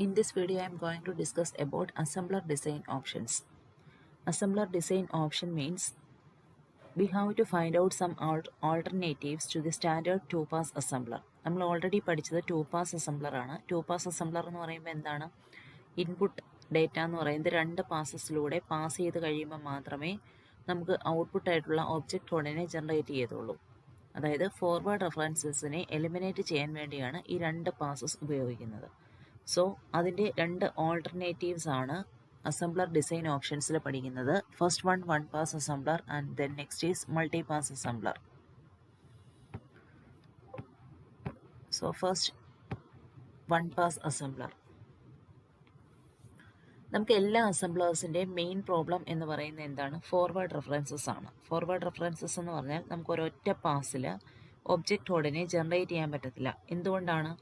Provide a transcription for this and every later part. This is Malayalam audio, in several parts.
In this video, I am going to discuss about assembler design options. Assembler design option means we have to find out some alternatives to the standard two-pass assembler. നമ്മൾ ഓൾറെഡി പഠിച്ചത് two-pass assembler ആണ്. two-pass assembler എന്ന് പറയുമ്പോൾ എന്താണ്? ഇൻപുട്ട് ഡേറ്റ എന്ന് പറയുന്നത് രണ്ട് പാസസിലൂടെ പാസ് ചെയ്ത് കഴിയുമ്പോൾ മാത്രമേ നമുക്ക് ഔട്ട്പുട്ട് ആയിട്ടുള്ള ഒബ്ജക്റ്റ് കോഡിനെ ജനറേറ്റ് ചെയ്തുള്ളൂ. അതായത് ഫോർവേഡ് റെഫറൻസസിനെ എലിമിനേറ്റ് ചെയ്യാൻ വേണ്ടിയാണ് ഈ രണ്ട് പാസസ് ഉപയോഗിക്കുന്നത്. സോ അതിൻ്റെ രണ്ട് ഓൾട്ടർനേറ്റീവ്സ് ആണ് അസംബ്ലർ ഡിസൈൻ ഓപ്ഷൻസിൽ പഠിക്കുന്നത്. First one pass assembler and then next is multi pass assembler. So first one pass assembler. നമുക്ക് എല്ലാ അസംബ്ലേഴ്സിൻ്റെയും മെയിൻ പ്രോബ്ലം എന്ന് പറയുന്നത് എന്താണ്? ഫോർവേഡ് റെഫറൻസസ് ആണ്. ഫോർവേഡ് റെഫറൻസസ് എന്ന് പറഞ്ഞാൽ നമുക്ക് ഒരൊറ്റ പാസിൽ ഒബ്ജക്റ്റ് കോഡിനെ ജനറേറ്റ് ചെയ്യാൻ പറ്റത്തില്ല. എന്തുകൊണ്ടാണ്?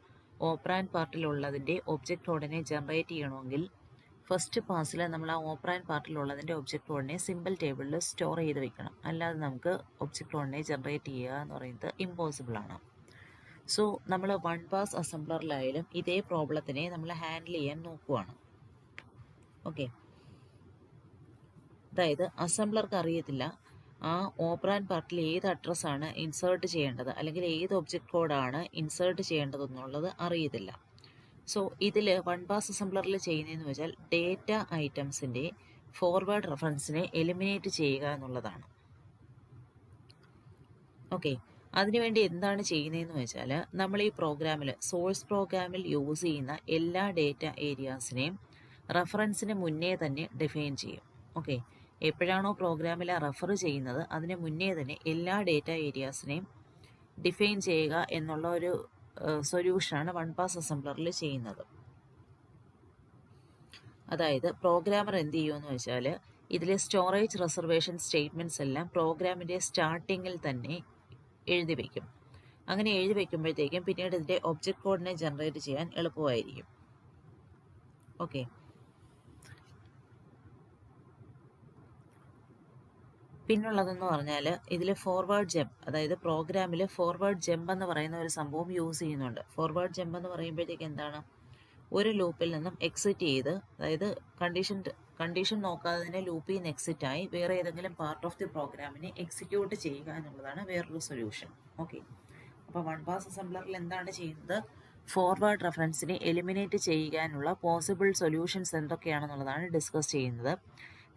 ഓപ്പറാൻഡ് പാർട്ടിലുള്ളതിൻ്റെ ഒബ്ജക്റ്റ് കോഡിനെ ജനറേറ്റ് ചെയ്യണമെങ്കിൽ ഫസ്റ്റ് പാസിൽ നമ്മൾ ആ ഓപ്പറാൻഡ് പാർട്ടിലുള്ളതിൻ്റെ ഒബ്ജക്റ്റ് കോഡിനെ സിമ്പിൾ ടേബിളിൽ സ്റ്റോർ ചെയ്ത് വെക്കണം. അല്ലാതെ നമുക്ക് ഒബ്ജക്റ്റ് കോഡിനെ ജനറേറ്റ് ചെയ്യുക എന്ന് പറയുന്നത് ഇമ്പോസിബിൾ ആണ്. സോ നമ്മൾ വൺ പാസ് അസംബ്ലറിലായാലും ഇതേ പ്രോബ്ലത്തിനെ നമ്മൾ ഹാൻഡിൽ ചെയ്യാൻ നോക്കുവാണ്. ഓക്കെ, അതായത് അസംബ്ലർക്ക് അറിയത്തില്ല ആ ഓപ്പറാൻഡ് പാർട്ടിൽ ഏത് അഡ്രസ്സാണ് ഇൻസേർട്ട് ചെയ്യേണ്ടത് അല്ലെങ്കിൽ ഏത് ഒബ്ജക്റ്റ് കോഡാണ് ഇൻസേർട്ട് ചെയ്യേണ്ടതെന്നുള്ളത് അറിയത്തില്ല. സോ ഇതിൽ വൺ പാസ് അസംബ്ലറിൽ ചെയ്യുന്നതെന്ന് വെച്ചാൽ ഡേറ്റ ഐറ്റംസിൻ്റെ ഫോർവേഡ് റെഫറൻസിനെ എലിമിനേറ്റ് ചെയ്യുക എന്നുള്ളതാണ്. ഓക്കെ, അതിനുവേണ്ടി എന്താണ് ചെയ്യുന്നതെന്ന് വെച്ചാൽ നമ്മൾ ഈ പ്രോഗ്രാമിൽ സോഴ്സ് പ്രോഗ്രാമിൽ യൂസ് ചെയ്യുന്ന എല്ലാ ഡേറ്റ ഏരിയാസിനെയും റെഫറൻസിന് മുന്നേ തന്നെ ഡിഫൈൻ ചെയ്യും. ഓക്കെ, എപ്പോഴാണോ പ്രോഗ്രാമിൽ റെഫർ ചെയ്യുന്നത് അതിന് മുന്നേ തന്നെ എല്ലാ ഡേറ്റ ഏരിയാസിനെയും ഡിഫൈൻ ചെയ്യുക എന്നുള്ള ഒരു സൊല്യൂഷനാണ് വൺ പാസ് അസംബ്ലറിൽ ചെയ്യുന്നത്. അതായത് പ്രോഗ്രാമർ എന്ത് ചെയ്യുമെന്ന് വെച്ചാൽ ഇതിലെ സ്റ്റോറേജ് റിസർവേഷൻ സ്റ്റേറ്റ്മെൻറ്റ്സ് എല്ലാം പ്രോഗ്രാമിൻ്റെ സ്റ്റാർട്ടിങ്ങിൽ തന്നെ എഴുതി വയ്ക്കും. അങ്ങനെ എഴുതി വയ്ക്കുമ്പോഴത്തേക്കും പിന്നീട് ഇതിൻ്റെ ഒബ്ജക്റ്റ് കോഡിനെ ജനറേറ്റ് ചെയ്യാൻ എളുപ്പമായിരിക്കും. ഓക്കെ, പിന്നുള്ളതെന്ന് പറഞ്ഞാൽ ഇതിൽ ഫോർവേഡ് ജമ്പ്, അതായത് പ്രോഗ്രാമിൽ ഫോർവേഡ് ജമ്പ് എന്ന് പറയുന്ന ഒരു സംഭവം യൂസ് ചെയ്യുന്നുണ്ട്. ഫോർവേഡ് ജമ്പ് എന്ന് പറയുമ്പോഴത്തേക്ക് എന്താണ്? ഒരു ലൂപ്പിൽ നിന്നും എക്സിറ്റ് ചെയ്ത്, അതായത് കണ്ടീഷൻ നോക്കാതെ തന്നെ ലൂപ്പിൽ നിന്ന് എക്സിറ്റായി വേറെ ഏതെങ്കിലും പാർട്ട് ഓഫ് ദി പ്രോഗ്രാമിനെ എക്സിക്യൂട്ട് ചെയ്യുക എന്നുള്ളതാണ് വേറൊരു സൊല്യൂഷൻ. ഓക്കെ, അപ്പോൾ വൺ പാസ് അസംബ്ലറിൽ എന്താണ് ചെയ്യുന്നത്? ഫോർവേഡ് റെഫറൻസിനെ എലിമിനേറ്റ് ചെയ്യാനുള്ള പോസിബിൾ സൊല്യൂഷൻസ് എന്തൊക്കെയാണെന്നുള്ളതാണ് ഡിസ്കസ് ചെയ്യുന്നത്.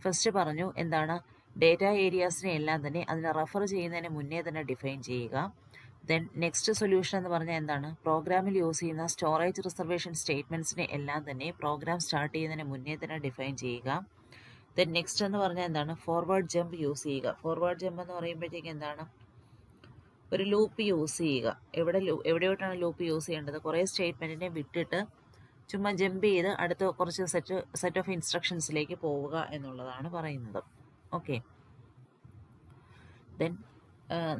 ഫസ്റ്റ് പറഞ്ഞു എന്താണ്? ഡേറ്റ ഏരിയാസിനെ എല്ലാം തന്നെ അതിനെ റെഫർ ചെയ്യുന്നതിന് മുന്നേ തന്നെ ഡിഫൈൻ ചെയ്യുക. ദെൻ നെക്സ്റ്റ് സൊല്യൂഷൻ എന്ന് പറഞ്ഞാൽ എന്താണ്? പ്രോഗ്രാമിൽ യൂസ് ചെയ്യുന്ന സ്റ്റോറേജ് റിസർവേഷൻ സ്റ്റേറ്റ്മെൻറ്റ്സിനെ എല്ലാം തന്നെ പ്രോഗ്രാം സ്റ്റാർട്ട് ചെയ്യുന്നതിന് മുന്നേ തന്നെ ഡിഫൈൻ ചെയ്യുക. ദെൻ നെക്സ്റ്റ് എന്ന് പറഞ്ഞാൽ എന്താണ്? ഫോർവേഡ് ജമ്പ് യൂസ് ചെയ്യുക. ഫോർവേഡ് ജമ്പ് എന്ന് പറയുമ്പോഴത്തേക്ക് എന്താണ്? ഒരു ലൂപ്പ് യൂസ് ചെയ്യുക. എവിടെയോട്ടാണ് ലൂപ്പ് യൂസ് ചെയ്യേണ്ടത്? കുറേ സ്റ്റേറ്റ്മെൻറ്റിനെ വിട്ടിട്ട് ചുമ്മാ ജമ്പ് ചെയ്ത് അടുത്ത കുറച്ച് സെറ്റ് ഓഫ് ഇൻസ്ട്രക്ഷൻസിലേക്ക് പോവുക എന്നുള്ളതാണ് പറയുന്നത്. ഓക്കെ, ദെൻ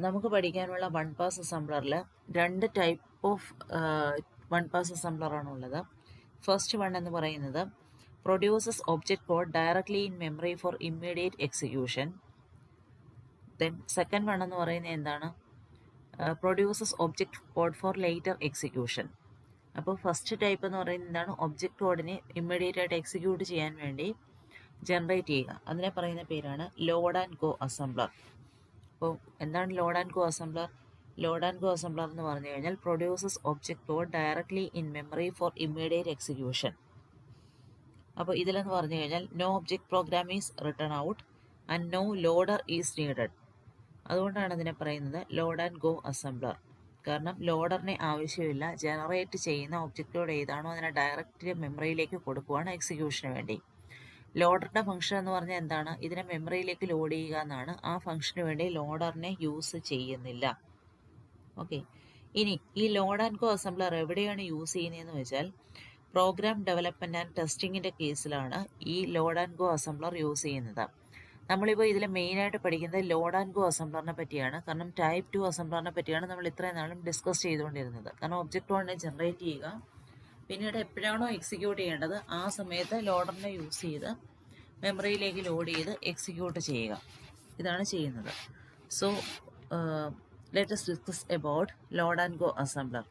നമുക്ക് പഠിക്കാനുള്ള വൺ പാസ് അസംബ്ലറിൽ രണ്ട് ടൈപ്പ് ഓഫ് വൺ പാസ് അസംബ്ലറാണുള്ളത്. ഫസ്റ്റ് വൺ എന്ന് പറയുന്നത് produces object code directly in memory for immediate execution. Then second one എന്ന് പറയുന്നത് എന്താണ്? Produces object code for later execution. അപ്പോൾ ഫസ്റ്റ് ടൈപ്പ് എന്ന് പറയുന്നത് എന്താണ്? ഒബ്ജക്റ്റ് കോഡിനെ ഇമ്മീഡിയറ്റ് ആയിട്ട് എക്സിക്യൂട്ട് ചെയ്യാൻ വേണ്ടി ജനറേറ്റ് ചെയ്യുക. അതിനെ പറയുന്ന പേരാണ് ലോഡ് ആൻഡ് ഗോ അസംബ്ലർ. അപ്പോൾ എന്താണ് load and go assembler? Load and go assembler എന്ന് പറഞ്ഞു കഴിഞ്ഞാൽ produces object code directly in memory for immediate execution. അപ്പോൾ ഇതിലെന്ന് പറഞ്ഞു കഴിഞ്ഞാൽ no object program is written out and no loader is needed. അതുകൊണ്ടാണ് ഇതിനെ പറയുന്നത് ലോഡ് ആൻഡ് ഗോ അസംബ്ലർ. കാരണം ലോഡറിനെ ആവശ്യമില്ല. ജനറേറ്റ് ചെയ്യുന്ന ഒബ്ജക്റ്റ് കോഡ് ഏതാണോ അതിനെ ഡയറക്റ്റ് മെമ്മറിയിലേക്ക് കൊടുക്കുവാണ് എക്സിക്യൂഷന് വേണ്ടി. ലോഡറിൻ്റെ ഫംഗ്ഷൻ എന്ന് പറഞ്ഞാൽ എന്താണ്? ഇതിനെ മെമ്മറിയിലേക്ക് ലോഡ് ചെയ്യുക എന്നാണ്. ആ ഫംഗ്ഷന് വേണ്ടി ലോഡറിനെ യൂസ് ചെയ്യുന്നില്ല. ഓക്കെ, ഇനി ഈ ലോഡ് ആൻഡ് ഗോ അസംബ്ലർ എവിടെയാണ് യൂസ് ചെയ്യുന്നതെന്ന് വെച്ചാൽ പ്രോഗ്രാം ഡെവലപ്മെൻറ്റ് ആൻഡ് ടെസ്റ്റിങ്ങിൻ്റെ കേസിലാണ് ഈ load and go assembler use ചെയ്യുന്നത്. നമ്മളിപ്പോൾ ഇതിൽ മെയിനായിട്ട് പഠിക്കുന്നത് ലോഡ് ആൻഡ് ഗോ അസംബ്ലറിനെ പറ്റിയാണ്. കാരണം ടൈപ്പ് 2 അസംബ്ലറിനെ പറ്റിയാണ് നമ്മൾ ഇത്രയും നാളും ഡിസ്കസ് ചെയ്തുകൊണ്ടിരുന്നത്. കാരണം ഒബ്ജക്റ്റ് കോഡിനെ ജനറേറ്റ് ചെയ്യുക, പിന്നീട് എപ്പോഴാണോ എക്സിക്യൂട്ട് ചെയ്യേണ്ടത് ആ സമയത്ത് ലോഡറിനെ യൂസ് ചെയ്ത് മെമ്മറിയിലേക്ക് ലോഡ് ചെയ്ത് എക്സിക്യൂട്ട് ചെയ്യുക. ഇതാണ് ചെയ്യുന്നത്. So let us discuss about load and go assembler.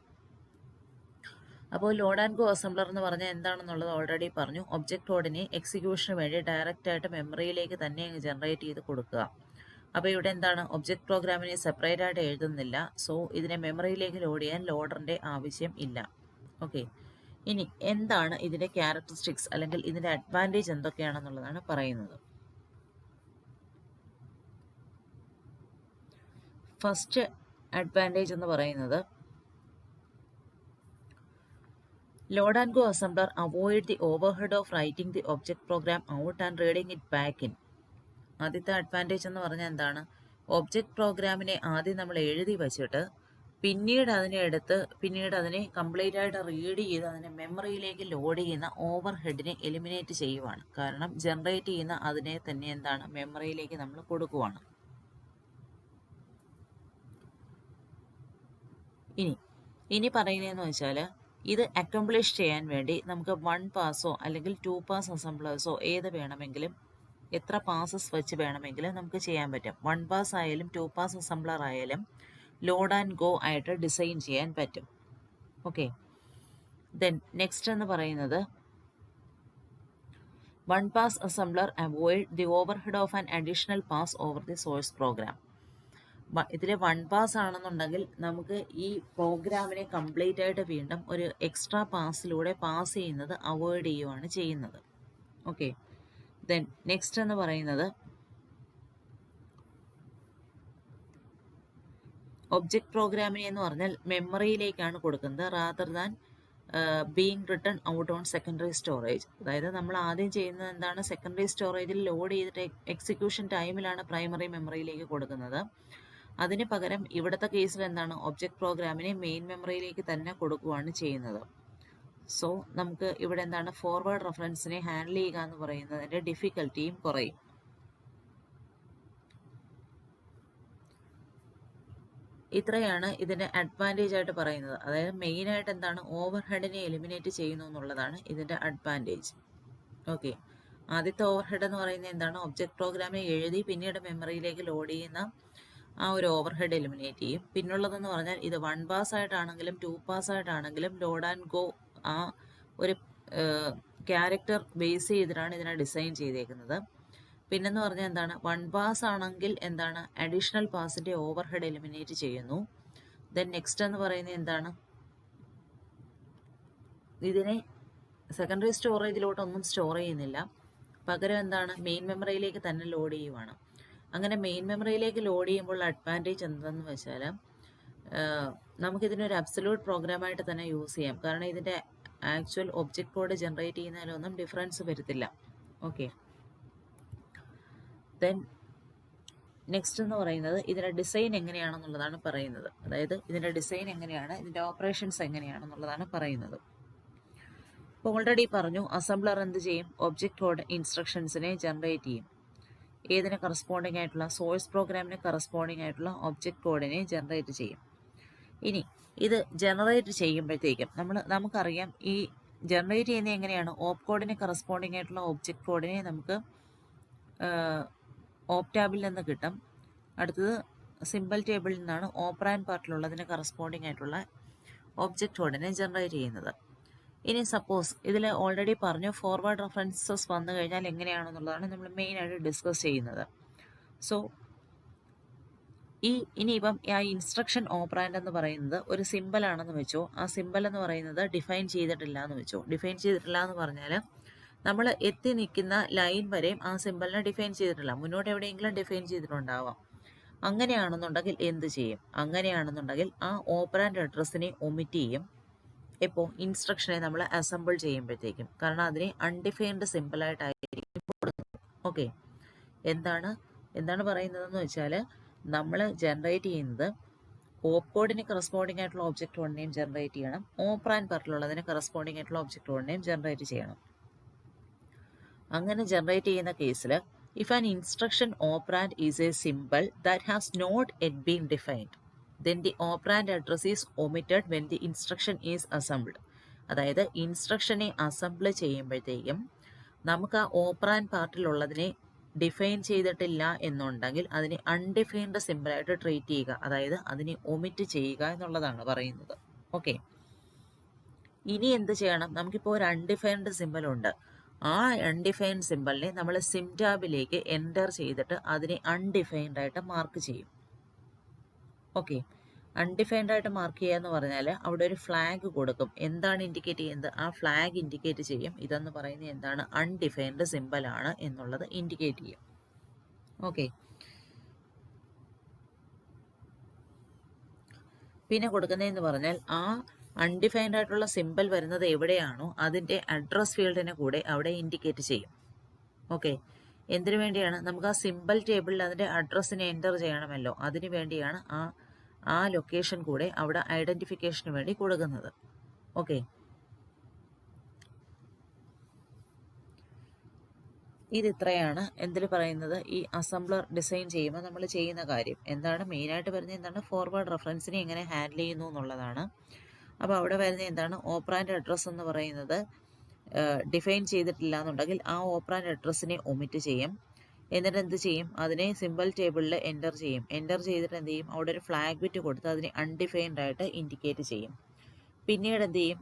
അപ്പോൾ ലോഡ് ആൻഡ് ഗോ അസംബ്ലർ എന്ന് പറഞ്ഞാൽ എന്താണെന്നുള്ളത് ഓൾറെഡി പറഞ്ഞു. ഒബ്ജക്റ്റ് കോഡിനെ എക്സിക്യൂഷന് വേണ്ടി ഡയറക്റ്റ് ആയിട്ട് മെമ്മറിയിലേക്ക് തന്നെ അങ്ങ് ജനറേറ്റ് ചെയ്ത് കൊടുക്കുക. അപ്പോൾ ഇവിടെ എന്താണ്, ഒബ്ജക്റ്റ് പ്രോഗ്രാമിനെ സെപ്പറേറ്റ് ആയിട്ട് എഴുതുന്നില്ല. സോ ഇതിനെ മെമ്മറിയിലേക്ക് ലോഡ് ചെയ്യാൻ ലോഡറിൻ്റെ ആവശ്യം ഇല്ല. ഓക്കെ, ഇനി എന്താണ് ഇതിൻ്റെ ക്യാരക്ടറിസ്റ്റിക്സ് അല്ലെങ്കിൽ ഇതിൻ്റെ അഡ്വാൻറ്റേജ് എന്തൊക്കെയാണെന്നുള്ളതാണ് പറയുന്നത്. ഫസ്റ്റ് അഡ്വാൻറ്റേജ് എന്ന് പറയുന്നത് load and go assembler avoid the overhead of writing the object programme out and reading it back in. ആദ്യത്തെ അഡ്വാൻറ്റേജ് എന്ന് പറഞ്ഞാൽ എന്താണ്, ഒബ്ജക്റ്റ് പ്രോഗ്രാമിനെ ആദ്യം നമ്മൾ എഴുതി വച്ചിട്ട് പിന്നീട് അതിനെ കംപ്ലീറ്റ് ആയിട്ട് റീഡ് ചെയ്ത് അതിനെ മെമ്മറിയിലേക്ക് ലോഡ് ചെയ്യുന്ന ഓവർ ഹെഡിനെ എലിമിനേറ്റ് ചെയ്യുവാണ്. കാരണം ജനറേറ്റ് ചെയ്യുന്ന അതിനെ തന്നെ എന്താണ്, മെമ്മറിയിലേക്ക് നമ്മൾ കൊടുക്കുവാണ്. ഇനി പറയുന്നതെന്ന് വെച്ചാൽ ഇത് അക്കംപ്ലിഷ് ചെയ്യാൻ വേണ്ടി നമുക്ക് 1 പാസോ അല്ലെങ്കിൽ 2 പാസ് അസംബ്ലേഴ്സോ ഏത് വേണമെങ്കിലും, എത്ര പാസസ് വെച്ച് വേണമെങ്കിലും നമുക്ക് ചെയ്യാൻ പറ്റും. 1 പാസ് ആയാലും 2 പാസ് അസംബ്ലർ ആയാലും ലോഡ് ആൻഡ് ഗോ ആയിട്ട് ഡിസൈൻ ചെയ്യാൻ പറ്റും. ഓക്കെ, ദെൻ നെക്സ്റ്റ് എന്ന് പറയുന്നത് 1 pass assembler avoid the overhead of an additional pass over the source programme. ഇതിൽ 1 പാസ് ആണെന്നുണ്ടെങ്കിൽ നമുക്ക് ഈ പ്രോഗ്രാമിനെ കംപ്ലീറ്റ് ആയിട്ട് വീണ്ടും ഒരു എക്സ്ട്രാ പാസിലൂടെ പാസ് ചെയ്യുന്നത് അവോയ്ഡ് ചെയ്യുകയാണ് ചെയ്യുന്നത്. ഓക്കെ, ദെൻ നെക്സ്റ്റ് എന്ന് പറയുന്നത് ഒബ്ജക്റ്റ് പ്രോഗ്രാമിനെ എന്ന് പറഞ്ഞാൽ മെമ്മറിയിലേക്കാണ് കൊടുക്കുന്നത് rather than being written out on secondary storage. അതായത് നമ്മൾ ആദ്യം ചെയ്യുന്നത് എന്താണ്, സെക്കൻഡറി സ്റ്റോറേജിൽ ലോഡ് ചെയ്തിട്ട് എക്സിക്യൂഷൻ ടൈമിലാണ് പ്രൈമറി മെമ്മറിയിലേക്ക് കൊടുക്കുന്നത്. അതിന് പകരം ഇവിടുത്തെ കേസിൽ എന്താണ്, ഒബ്ജക്റ്റ് പ്രോഗ്രാമിനെ മെയിൻ മെമ്മറിയിലേക്ക് തന്നെ കൊടുക്കുകയാണ് ചെയ്യുന്നത്. സോ നമുക്ക് ഇവിടെ എന്താണ്, ഫോർവേഡ് റെഫറൻസിനെ ഹാൻഡിൽ ചെയ്യുക എന്ന് പറയുന്നതിൻ്റെ ഡിഫിക്കൽറ്റിയും കുറയും. ഇത്രയാണ് ഇതിൻ്റെ അഡ്വാൻറ്റേജ് ആയിട്ട് പറയുന്നത്. അതായത് മെയിനായിട്ട് എന്താണ്, ഓവർ ഹെഡിനെ എലിമിനേറ്റ് ചെയ്യുന്നു എന്നുള്ളതാണ് ഇതിൻ്റെ അഡ്വാൻറ്റേജ്. ഓക്കെ, ആദ്യത്തെ ഓവർ ഹെഡ് എന്ന് പറയുന്നത് എന്താണ്, ഒബ്ജക്റ്റ് പ്രോഗ്രാമിനെ എഴുതി പിന്നീട് മെമ്മറിയിലേക്ക് ലോഡ് ചെയ്യുന്ന ആ ഒരു ഓവർ ഹെഡ് എലിമിനേറ്റ് ചെയ്യും. പിന്നുള്ളതെന്ന് പറഞ്ഞാൽ ഇത് 1 പാസ് ആയിട്ടാണെങ്കിലും 2 പാസ് ആയിട്ടാണെങ്കിലും ലോഡ് ആൻഡ് ഗോ ആ ഒരു ക്യാരക്ടർ ബേസ് ചെയ്തിട്ടാണ് ഇതിനെ ഡിസൈൻ ചെയ്തേക്കുന്നത്. പിന്നെന്ന് പറഞ്ഞാൽ എന്താണ്, 1 പാസ് ആണെങ്കിൽ എന്താണ്, അഡീഷണൽ പാസിൻ്റെ ഓവർ ഹെഡ് എലിമിനേറ്റ് ചെയ്യുന്നു. ദെൻ നെക്സ്റ്റ് എന്ന് പറയുന്നത് എന്താണ്, ഇതിനെ സെക്കൻഡറി സ്റ്റോറേജിലോട്ടൊന്നും സ്റ്റോർ ചെയ്യുന്നില്ല, പകരം എന്താണ്, മെയിൻ മെമ്മറിയിലേക്ക് തന്നെ ലോഡ് ചെയ്യുവാണ്. അങ്ങനെ മെയിൻ മെമ്മറിയിലേക്ക് ലോഡ് ചെയ്യുമ്പോൾ അഡ്വാൻറ്റേജ് എന്താണെന്ന് വെച്ചാൽ നമുക്കിതിനൊരു അബ്സല്യൂട്ട് പ്രോഗ്രാമായിട്ട് തന്നെ യൂസ് ചെയ്യാം. കാരണം ഇതിൻ്റെ ആക്ച്വൽ ഒബ്ജക്റ്റ് കോഡ് ജനറേറ്റ് ചെയ്യുന്നതിലൊന്നും ഡിഫറൻസ് വരുത്തില്ല. ഓക്കെ, ദെൻ നെക്സ്റ്റ് എന്ന് പറയുന്നത് ഇതിൻ്റെ ഡിസൈൻ എങ്ങനെയാണെന്നുള്ളതാണ് പറയുന്നത്. അതായത് ഇതിൻ്റെ ഡിസൈൻ എങ്ങനെയാണ്, ഇതിൻ്റെ ഓപ്പറേഷൻസ് എങ്ങനെയാണെന്നുള്ളതാണ് പറയുന്നത്. ഇപ്പോൾ ഓൾറെഡി പറഞ്ഞു, അസംബ്ലർ എന്ത് ചെയ്യും, ഒബ്ജക്റ്റ് കോഡ് ഇൻസ്ട്രക്ഷൻസിനെ ജനറേറ്റ് ചെയ്യും. ഏതിന് കറസ്പോണ്ടിങ് ആയിട്ടുള്ള, സോഴ്സ് പ്രോഗ്രാമിന് കറസ്പോണ്ടിങ് ആയിട്ടുള്ള ഒബ്ജക്റ്റ് കോഡിനെ ജനറേറ്റ് ചെയ്യും. ഇനി ഇത് ജനറേറ്റ് ചെയ്യുമ്പോഴത്തേക്കും നമുക്കറിയാം ഈ ജനറേറ്റ് ചെയ്യുന്നത് എങ്ങനെയാണ്, ഓപ്പ് കോഡിന് കറസ്പോണ്ടിങ് ആയിട്ടുള്ള ഒബ്ജക്റ്റ് കോഡിനെ നമുക്ക് ഓപ്പ് ടാബിൽ നിന്ന് കിട്ടും. അടുത്തത് സിമ്പിൾ ടേബിളിൽ നിന്നാണ് ഓപ്പറാൻഡ് പാർട്ടിലുള്ളതിന് കറസ്പോണ്ടിങ് ആയിട്ടുള്ള ഒബ്ജക്റ്റ് കോഡിനെ ജനറേറ്റ് ചെയ്യുന്നത്. ഇനി സപ്പോസ് ഇതിൽ ഓൾറെഡി പറഞ്ഞു ഫോർവേഡ് റെഫറൻസസ് വന്നു കഴിഞ്ഞാൽ എങ്ങനെയാണെന്നുള്ളതാണ് നമ്മൾ മെയിനായിട്ട് ഡിസ്കസ് ചെയ്യുന്നത്. സോ ഇനിയിപ്പം ആ ഇൻസ്ട്രക്ഷൻ ഓപ്പറാൻഡ് എന്ന് പറയുന്നത് ഒരു സിമ്പിൾ ആണെന്ന് വെച്ചോ, ആ സിമ്പിൾ എന്ന് പറയുന്നത് ഡിഫൈൻ ചെയ്തിട്ടില്ല എന്ന് വെച്ചോ. ഡിഫൈൻ ചെയ്തിട്ടില്ല എന്ന് പറഞ്ഞാൽ നമ്മൾ എത്തി നിൽക്കുന്ന ലൈൻ വരെയും ആ സിമ്പിളിനെ ഡിഫൈൻ ചെയ്തിട്ടില്ല, മുന്നോട്ട് എവിടെയെങ്കിലും ഡിഫൈൻ ചെയ്തിട്ടുണ്ടാവാം. അങ്ങനെയാണെന്നുണ്ടെങ്കിൽ എന്ത് ചെയ്യും, അങ്ങനെയാണെന്നുണ്ടെങ്കിൽ ആ ഓപ്പറാൻഡ് അഡ്രസ്സിനെ ഒമിറ്റ് ചെയ്യും. ഇപ്പോൾ ഇൻസ്ട്രക്ഷനെ നമ്മൾ അസംബിൾ ചെയ്യുമ്പോഴത്തേക്കും, കാരണം അതിനെ അൺഡിഫൈൻഡ് സിമ്പിളായിട്ടായിരിക്കും കൊടുക്കുന്നത്. ഓക്കെ, എന്താണ് പറയുന്നതെന്ന് വെച്ചാൽ നമ്മൾ ജനറേറ്റ് ചെയ്യുന്നത് ഓപ്പ് കോഡിന് കറസ്പോണ്ടിങ് ആയിട്ടുള്ള ഒബ്ജക്റ്റ് കോഡിനെയും ജനറേറ്റ് ചെയ്യണം, ഓപ്പറാൻഡ് പാർട്ടിലുള്ളതിന് കറസ്പോണ്ടിങ് ആയിട്ടുള്ള ഒബ്ജക്റ്റ് കോഡിനെയും ജനറേറ്റ് ചെയ്യണം. അങ്ങനെ ജനറേറ്റ് ചെയ്യുന്ന കേസിൽ if an instruction operand is a symbol that has not yet been defined then the operand address is omitted when the instruction is assembled. അതായത് ഇൻസ്ട്രക്ഷനെ അസംബിൾ ചെയ്യുമ്പോഴത്തേക്കും നമുക്ക് ആ ഓപ്പറാൻഡ് പാർട്ടിലുള്ളതിനെ ഡിഫൈൻ ചെയ്തിട്ടില്ല എന്നുണ്ടെങ്കിൽ അതിനെ അൺഡിഫൈൻഡ് സിമ്പിളായിട്ട് ട്രീറ്റ് ചെയ്യുക, അതായത് അതിനെ ഒമിറ്റ് ചെയ്യുക എന്നുള്ളതാണ് പറയുന്നത്. ഓക്കെ, ഇനി എന്ത് ചെയ്യണം? നമുക്കിപ്പോൾ ഒരു അൺഡിഫൈൻഡ് സിമ്പൽ ഉണ്ട്. ആ അൺഡിഫൈൻഡ് സിമ്പലിനെ നമ്മൾ സിം ടാബിലേക്ക് എൻ്റർ ചെയ്തിട്ട് അതിനെ അൺഡിഫൈൻഡ് ആയിട്ട് മാർക്ക് ചെയ്യും. ഓക്കെ, അൺഡിഫൈൻഡ് ആയിട്ട് മാർക്ക് ചെയ്യുക എന്ന് പറഞ്ഞാൽ അവിടെ ഒരു ഫ്ലാഗ് കൊടുക്കും. എന്താണ് ഇൻഡിക്കേറ്റ് ചെയ്യുന്നത്? ആ ഫ്ലാഗ് ഇൻഡിക്കേറ്റ് ചെയ്യും ഇതെന്ന് പറയുന്നത് എന്താണ്? അൺഡിഫൈൻഡ് സിമ്പൽ ആണ് എന്നുള്ളത് ഇൻഡിക്കേറ്റ് ചെയ്യും. ഓക്കെ, പിന്നെ കൊടുക്കുന്നതെന്ന് പറഞ്ഞാൽ ആ അൺഡിഫൈൻഡ് ആയിട്ടുള്ള സിമ്പൽ വരുന്നത് എവിടെയാണോ അതിൻ്റെ അഡ്രസ് ഫീൽഡിനെ കൂടെ അവിടെ ഇൻഡിക്കേറ്റ് ചെയ്യും. ഓക്കെ, എന്തിനു വേണ്ടിയാണ്? നമുക്ക് ആ സിമ്പൽ ടേബിളിൽ അതിൻ്റെ അഡ്രസ്സിനെ എൻ്റർ ചെയ്യണമല്ലോ, അതിനു വേണ്ടിയാണ് ആ ലൊക്കേഷൻ കൂടെ അവിടെ ഐഡൻറ്റിഫിക്കേഷന് വേണ്ടി കൊടുക്കുന്നത്. ഓക്കെ, ഇതിത്രയാണ് എന്തിൽ പറയുന്നത് ഈ അസംബ്ലർ ഡിസൈൻ ചെയ്യുമ്പോൾ നമ്മൾ ചെയ്യുന്ന കാര്യം. എന്താണ് മെയിനായിട്ട് വരുന്നത്? എന്താണ്? ഫോർവേഡ് റെഫറൻസിനെ എങ്ങനെ ഹാൻഡിൽ ചെയ്യുന്നു എന്നുള്ളതാണ്. അപ്പോൾ അവിടെ വരുന്നത് എന്താണ്? ഓപ്പറാൻഡ് അഡ്രസ്സ് എന്ന് പറയുന്നത് ഡിഫൈൻ ചെയ്തിട്ടില്ല എന്നുണ്ടെങ്കിൽ ആ ഓപ്പറാൻഡ് അഡ്രസ്സിനെ ഒമിറ്റ് ചെയ്യും. എന്നിട്ട് എന്ത് ചെയ്യും? അതിനെ സിമ്പിൾ ടേബിളിൽ എൻ്റർ ചെയ്യും. എൻ്റർ ചെയ്തിട്ട് എന്ത് ചെയ്യും? അവിടെ ഒരു ഫ്ലാഗ് ബിറ്റ് കൊടുത്ത് അതിനെ അൺഡിഫൈൻഡ് ആയിട്ട് ഇൻഡിക്കേറ്റ് ചെയ്യും. പിന്നീട് എന്ത് ചെയ്യും?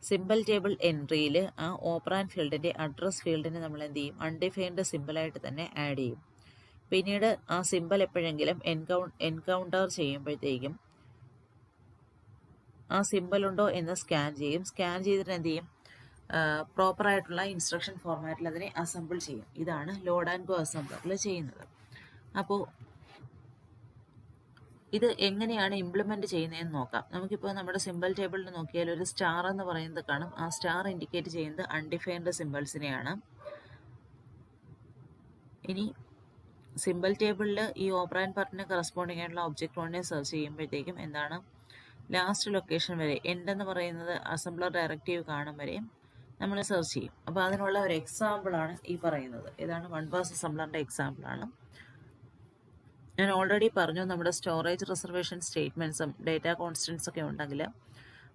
സിമ്പിൾ ടേബിൾ എൻട്രിയിൽ ആ ഓപ്പറാൻഡ് ഫീൽഡിൻ്റെ അഡ്രസ് ഫീൽഡിന് നമ്മൾ എന്ത് ചെയ്യും? അൺഡിഫൈൻഡ് സിമ്പിളായിട്ട് തന്നെ ആഡ് ചെയ്യും. പിന്നീട് ആ സിമ്പിൾ എപ്പോഴെങ്കിലും എൻകൗണ്ടർ ചെയ്യുമ്പോഴത്തേക്കും ആ സിമ്പിൾ ഉണ്ടോ എന്ന് സ്കാൻ ചെയ്യും. സ്കാൻ ചെയ്തിട്ട് എന്ത് ചെയ്യും? പ്രോപ്പറായിട്ടുള്ള ഇൻസ്ട്രക്ഷൻ ഫോർമാറ്റിൽ അതിനെ അസംബിൾ ചെയ്യും. ഇതാണ് ലോഡ് ആൻഡ് ഗോ അസംബ്ലറിൽ ചെയ്യുന്നത്. അപ്പോൾ ഇത് എങ്ങനെയാണ് ഇംപ്ലിമെൻറ്റ് ചെയ്യുന്നതെന്ന് നോക്കാം. നമുക്കിപ്പോൾ നമ്മുടെ സിമ്പിൾ ടേബിളിൽ നോക്കിയാൽ ഒരു സ്റ്റാർ എന്ന് പറയുന്നത് കാണും. ആ സ്റ്റാർ ഇൻഡിക്കേറ്റ് ചെയ്യുന്നത് അൺഡിഫൈൻഡ് സിമ്പിൾസിനെയാണ്. ഇനി സിമ്പിൾ ടേബിളിൽ ഈ ഓപ്പറാൻഡ് പാർട്ടിന് കറസ്പോണ്ടിങ് ആയിട്ടുള്ള ഒബ്ജക്റ്റ് വണ്ണിനെ സെർച്ച് ചെയ്യുമ്പോഴത്തേക്കും എന്താണ്? ലാസ്റ്റ് ലൊക്കേഷൻ വരെ എൻഡ് എന്ന് പറയുന്നത് അസംബ്ലർ ഡയറക്റ്റീവ് കാണും വരെയും നമ്മൾ സെർച്ച് ചെയ്യും. അപ്പോൾ അതിനുള്ള ഒരു എക്സാമ്പിളാണ് ഈ പറയുന്നത്. ഇതാണ് വൺ പാസ് അസംബ്ലറിൻ്റെ എക്സാമ്പിളാണ്. ഞാൻ ഓൾറെഡി പറഞ്ഞു, നമ്മുടെ സ്റ്റോറേജ് റിസർവേഷൻ സ്റ്റേറ്റ്മെൻറ്റ്സും ഡേറ്റ കോൺസ്റ്റൻസ് ഒക്കെ ഉണ്ടെങ്കിൽ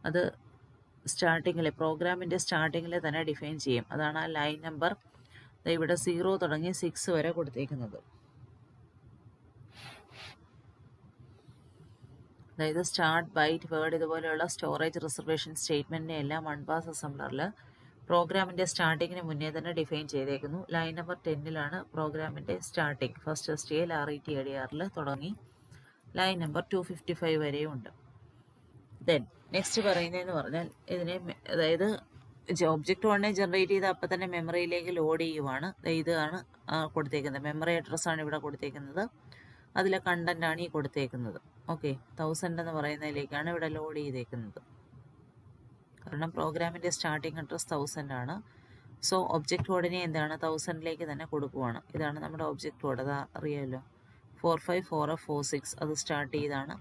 അത് സ്റ്റാർട്ടിങ്ങിൽ പ്രോഗ്രാമിൻ്റെ സ്റ്റാർട്ടിങ്ങിൽ തന്നെ ഡിഫൈൻ ചെയ്യും. അതാണ് ആ ലൈൻ നമ്പർ ഇവിടെ 0 തുടങ്ങി 6 വരെ കൊടുത്തേക്കുന്നത്. അതായത് സ്റ്റാർട്ട്, ബൈറ്റ്, വേർഡ് ഇതുപോലെയുള്ള സ്റ്റോറേജ് റിസർവേഷൻ സ്റ്റേറ്റ്മെൻറ്റിനെ എല്ലാം വൺ പാസ് അസംബ്ലറിൽ പ്രോഗ്രാമിൻ്റെ സ്റ്റാർട്ടിങ്ങിന് മുന്നേ തന്നെ ഡിഫൈൻ ചെയ്തേക്കുന്നു. ലൈൻ നമ്പർ 10ലാണ് പ്രോഗ്രാമിൻ്റെ സ്റ്റാർട്ടിങ്. ഫസ്റ്റ് STL RET ADRൽ തുടങ്ങി ലൈൻ നമ്പർ 255 വരെയും ഉണ്ട്. ദെൻ നെക്സ്റ്റ് പറയുന്നതെന്ന് പറഞ്ഞാൽ ഇതിനെ അതായത് ഒബ്ജക്റ്റ് വണ്ണെ ജനറേറ്റ് ചെയ്ത് അപ്പം തന്നെ മെമ്മറിയിലേക്ക് ലോഡ് ചെയ്യുവാണ്. ഇതാണ് കൊടുത്തേക്കുന്നത്. മെമ്മറി അഡ്രസ്സാണ് ഇവിടെ കൊടുത്തേക്കുന്നത്. അതിലെ കണ്ടൻ്റാണ് ഈ കൊടുത്തേക്കുന്നത്. ഓക്കെ, 1000 എന്ന് പറയുന്നതിലേക്കാണ് ഇവിടെ ലോഡ് ചെയ്തേക്കുന്നത്. കാരണം പ്രോഗ്രാമിൻ്റെ സ്റ്റാർട്ടിംഗ് അഡ്രസ് 1000 ആണ്. സോ ഒബ്ജക്റ്റ് കോഡിനെ എന്താണ്? 1000ലേക്ക് തന്നെ കൊടുക്കുവാണ്. ഇതാണ് നമ്മുടെ ഒബ്ജക്റ്റ് കോഡ്. അത് അറിയാമല്ലോ, 454846 അത് സ്റ്റാർട്ട് ചെയ്താണ്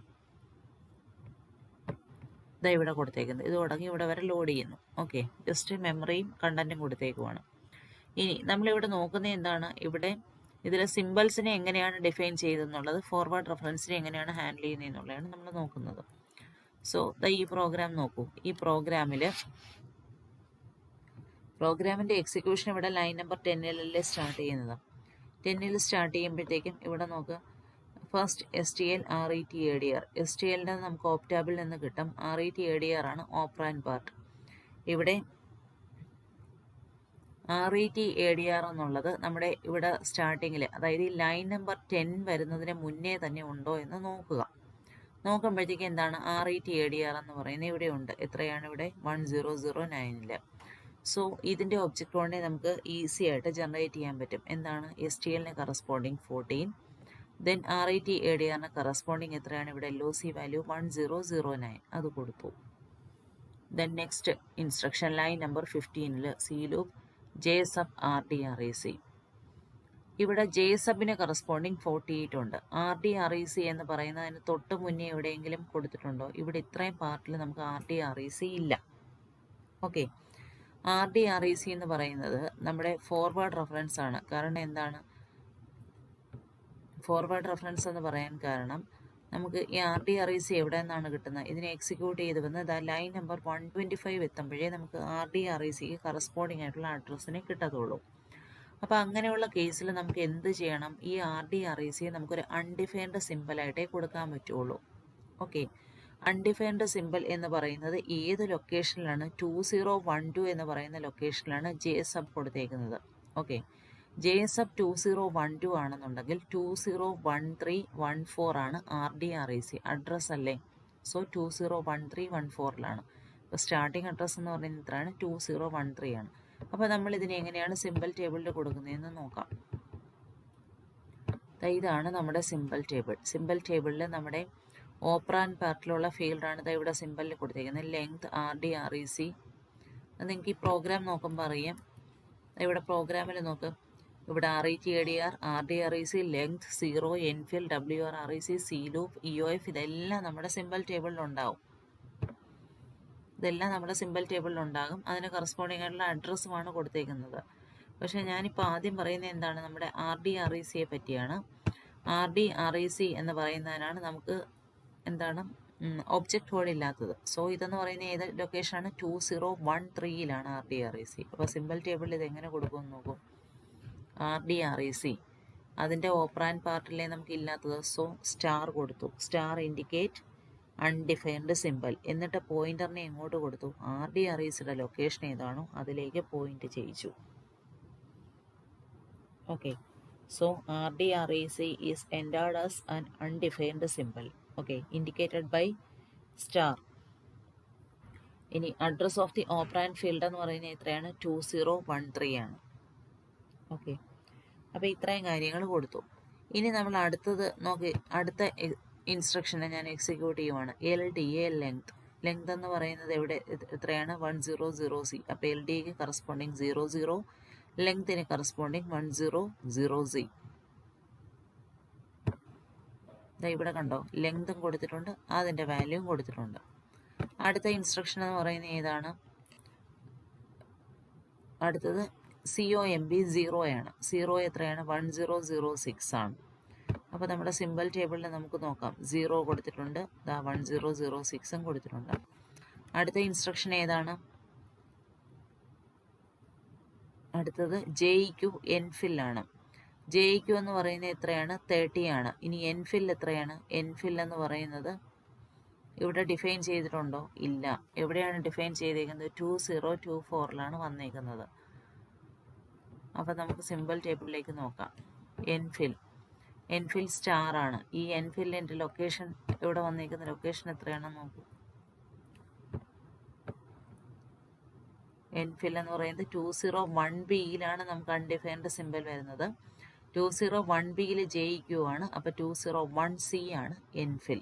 ഇതാ ഇവിടെ കൊടുത്തേക്കുന്നത്. ഇത് തുടങ്ങി ഇവിടെ വരെ ലോഡ് ചെയ്യുന്നു. ഓക്കെ, ജസ്റ്റ് മെമ്മറിയും കണ്ടൻറ്റും കൊടുത്തേക്കുവാണ്. ഇനി നമ്മളിവിടെ നോക്കുന്നത് എന്താണ്? ഇവിടെ ഇതിലെ സിമ്പിൾസിനെ എങ്ങനെയാണ് ഡിഫൈൻ ചെയ്തെന്നുള്ളത്, ഫോർവേഡ് റെഫറൻസിനെ എങ്ങനെയാണ് ഹാൻഡിൽ ചെയ്യുന്നതെന്നുള്ളതാണ് നമ്മൾ നോക്കുന്നത്. സോ ഈ പ്രോഗ്രാം നോക്കൂ. ഈ പ്രോഗ്രാമിൻ്റെ എക്സിക്യൂഷൻ ഇവിടെ ലൈൻ നമ്പർ 10ലല്ലേ സ്റ്റാർട്ട് ചെയ്യുന്നത്. 10ൽ സ്റ്റാർട്ട് ചെയ്യുമ്പോഴത്തേക്കും ഇവിടെ നോക്കുക, ഫസ്റ്റ് STL RET ADR. STLൻ്റെ നമുക്ക് ഓപ്റ്റാബിൽ നിന്ന് കിട്ടും. RET ADR ആണ് ഓപ്പറാൻഡ് പാർട്ട്. ഇവിടെ RET ADR എന്നുള്ളത് നമ്മുടെ ഇവിടെ സ്റ്റാർട്ടിങ്ങിൽ, അതായത് ഈ ലൈൻ നമ്പർ 10 വരുന്നതിന് മുന്നേ തന്നെ ഉണ്ടോ എന്ന് നോക്കുക. നോക്കുമ്പോഴത്തേക്ക് എന്താണ്? RET ADR എന്ന് പറയുന്നത് ഇവിടെ ഉണ്ട്. എത്രയാണ് ഇവിടെ? 1009ൽ. സോ ഇതിൻ്റെ ഒബ്ജക്റ്റ് കൊണ്ടേ നമുക്ക് ഈസി ആയിട്ട് ജനറേറ്റ് ചെയ്യാൻ പറ്റും. എന്താണ്? STLന് കറസ്പോണ്ടിങ് 14, ദെൻ RET ADRന് കറസ്പോണ്ടിങ് എത്രയാണ്? ഇവിടെ LOC വാല്യൂ 1009 അത് കൊടുത്തു. Then next instruction line number 15ൽ C ലൂപ്പ് JSUB RDREC. ഇവിടെ JSUBന് കറസ്പോണ്ടിങ് 48 ഉണ്ട്. RDREC എന്ന് പറയുന്നതിന് തൊട്ട് മുന്നേ എവിടെയെങ്കിലും കൊടുത്തിട്ടുണ്ടോ? ഇവിടെ ഇത്രയും പാർട്ടിൽ നമുക്ക് RDREC ഇല്ല. ഓക്കെ, RDREC എന്ന് പറയുന്നത് നമ്മുടെ ഫോർവേഡ് റെഫറൻസ് ആണ്. കാരണം എന്താണ് ഫോർവേഡ് റെഫറൻസ് എന്ന് പറയാൻ കാരണം നമുക്ക് ഈ RDREC എവിടെ നിന്നാണ് കിട്ടുന്നത്? ഇതിനെ എക്സിക്യൂട്ട് ചെയ്ത് വന്ന് ലൈൻ നമ്പർ 125 എത്തുമ്പോഴേ നമുക്ക് RDRECക്ക് കറസ്പോണ്ടിങ് ആയിട്ടുള്ള അഡ്രസ്സിനെ കിട്ടത്തുള്ളൂ. അപ്പോൾ അങ്ങനെയുള്ള കേസിൽ നമുക്ക് എന്ത് ചെയ്യണം? ഈ RDREC നമുക്കൊരു അൺഡിഫൈൻഡ് സിമ്പിളായിട്ടേ കൊടുക്കാൻ പറ്റുള്ളൂ. ഓക്കെ, അൺഡിഫൈൻഡ് സിമ്പിൾ എന്ന് പറയുന്നത് ഏത് ലൊക്കേഷനിലാണ് 2012 എന്ന് പറയുന്ന ലൊക്കേഷനിലാണ് JSUB കൊടുത്തേക്കുന്നത്. ഓക്കെ, JSUB 2012 ആണെന്നുണ്ടെങ്കിൽ 201314 ആണ് RDREC അഡ്രസ് അല്ലേ. സോ 201314ലാണ്. അപ്പോൾ സ്റ്റാർട്ടിംഗ് അഡ്രസ്സ് എന്ന് പറയുന്നത് ഇത്രയാണ്, 2013 ആണ്. അപ്പോൾ നമ്മൾ ഇതിനെ എങ്ങനെയാണ് സിമ്പിൾ ടേബിളിൽ കൊടുക്കുന്നതെന്ന് നോക്കാം. ഇതാണ് നമ്മുടെ സിമ്പിൾ ടേബിൾ. സിമ്പിൾ ടേബിളിൽ നമ്മുടെ ഓപ്പറാൻഡ് പാർട്ടിലുള്ള ഫീൽഡാണ് ഇവിടെ സിമ്പിളിൽ കൊടുത്തേക്കുന്നത്. Length RDREC. അത് നിങ്ങൾക്ക് ഈ പ്രോഗ്രാം നോക്കുമ്പോൾ അറിയാം. ഇവിടെ പ്രോഗ്രാമിൽ നോക്ക്, ഇവിടെ RETADR, RDREC, length 0, എൻഫിൽ, WRREC, C loop, EOF ഇതെല്ലാം നമ്മുടെ സിമ്പിൾ ടേബിളിലുണ്ടാവും. ഇതെല്ലാം നമ്മുടെ സിമ്പിൾ ടേബിളിലുണ്ടാകും. അതിന് കറസ്പോണ്ടിങ് ആയിട്ടുള്ള അഡ്രസ്സുമാണ് കൊടുത്തേക്കുന്നത്. പക്ഷേ ഞാനിപ്പോൾ ആദ്യം പറയുന്നത് എന്താണ്, നമ്മുടെ RDRECയെ പറ്റിയാണ്. RDREC എന്ന് പറയുന്നതിനാണ് നമുക്ക് എന്താണ് ഒബ്ജക്റ്റ് കോഡ് ഇല്ലാത്തത്. സോ ഇതെന്ന് പറയുന്ന ഏത് ലൊക്കേഷനാണ്, 2013ലാണ് RDREC. അപ്പോൾ സിമ്പിൾ ടേബിളിൽ ഇത് എങ്ങനെ കൊടുക്കുമെന്ന് നോക്കൂ. RDREC അതിൻ്റെ ഓപ്പറാൻഡ് പാർട്ടിലേ നമുക്ക് ഇല്ലാത്തത്. സോ സ്റ്റാർ കൊടുത്തു. Star indicate undefined simple. എന്നിട്ട് പോയിന്ററിനെ എങ്ങോട്ട് കൊടുത്തു, RDRECയുടെ ലൊക്കേഷൻ ഏതാണോ അതിലേക്ക് പോയിന്റ് ചെയ്യിച്ചു. Okay, so RDREC is entered as an undefined symbol. Okay, indicated by star. ഇനി address of the operand field എന്ന് പറയുന്നത് എത്രയാണ്, 2013 ആണ്. ഓക്കെ, അപ്പോൾ ഇത്രയും കാര്യങ്ങൾ കൊടുത്തു. ഇനി നമ്മൾ അടുത്തത് നോക്കി, അടുത്ത ഇൻസ്ട്രക്ഷനെ ഞാൻ എക്സിക്യൂട്ട് ചെയ്യുവാണ്. LDA length. ലെങ്ത് എന്ന് പറയുന്നത് എവിടെ എത്രയാണ്, 100C. അപ്പോൾ LDAക്ക് കറസ്പോണ്ടിങ് 00, ലെങ്തിന് കറസ്പോണ്ടിങ് 100Z. ഇവിടെ കണ്ടോ, ലെങ്തും കൊടുത്തിട്ടുണ്ട്, അതിൻ്റെ വാല്യൂവും കൊടുത്തിട്ടുണ്ട്. അടുത്ത ഇൻസ്ട്രക്ഷൻ എന്ന് പറയുന്നത് ഏതാണ്, അടുത്തത് COMB 0 ആണ്. 0 എത്രയാണ്, 1006 ആണ്. അപ്പോൾ നമ്മുടെ സിമ്പിൾ ടേബിളിൽ നമുക്ക് നോക്കാം, 0 കൊടുത്തിട്ടുണ്ട്, 1006ഉം കൊടുത്തിട്ടുണ്ട്. അടുത്ത ഇൻസ്ട്രക്ഷൻ ഏതാണ്, അടുത്തത് JEQ എൻഫിൽ ആണ്. JEQ എന്ന് പറയുന്നത് എത്രയാണ്, 30 ആണ്. ഇനി എൻഫിൽ എത്രയാണ്, എൻഫിൽ എന്ന് പറയുന്നത് ഇവിടെ ഡിഫൈൻ ചെയ്തിട്ടുണ്ടോ, ഇല്ല. എവിടെയാണ് ഡിഫൈൻ ചെയ്തേക്കുന്നത്, 2024ലാണ് വന്നേക്കുന്നത്. അപ്പോൾ നമുക്ക് സിമ്പിൾ ടേബിളിലേക്ക് നോക്കാം. എൻഫിൽ സ്റ്റാർ ആണ്. ഈ എൻഫിലിൻ്റെ ലൊക്കേഷൻ ഇവിടെ വന്നേക്കുന്ന ലൊക്കേഷൻ എത്രയാണെന്ന് നോക്കൂ. എൻഫിൽ എന്ന് പറയുന്നത് 201Bയിലാണ് നമുക്ക് അൺഡിഫൈൻഡ് സിമ്പിൾ വരുന്നത്. 201Bയിൽ JEQ ആണ്. അപ്പോൾ 201C ആണ് എൻഫിൽ.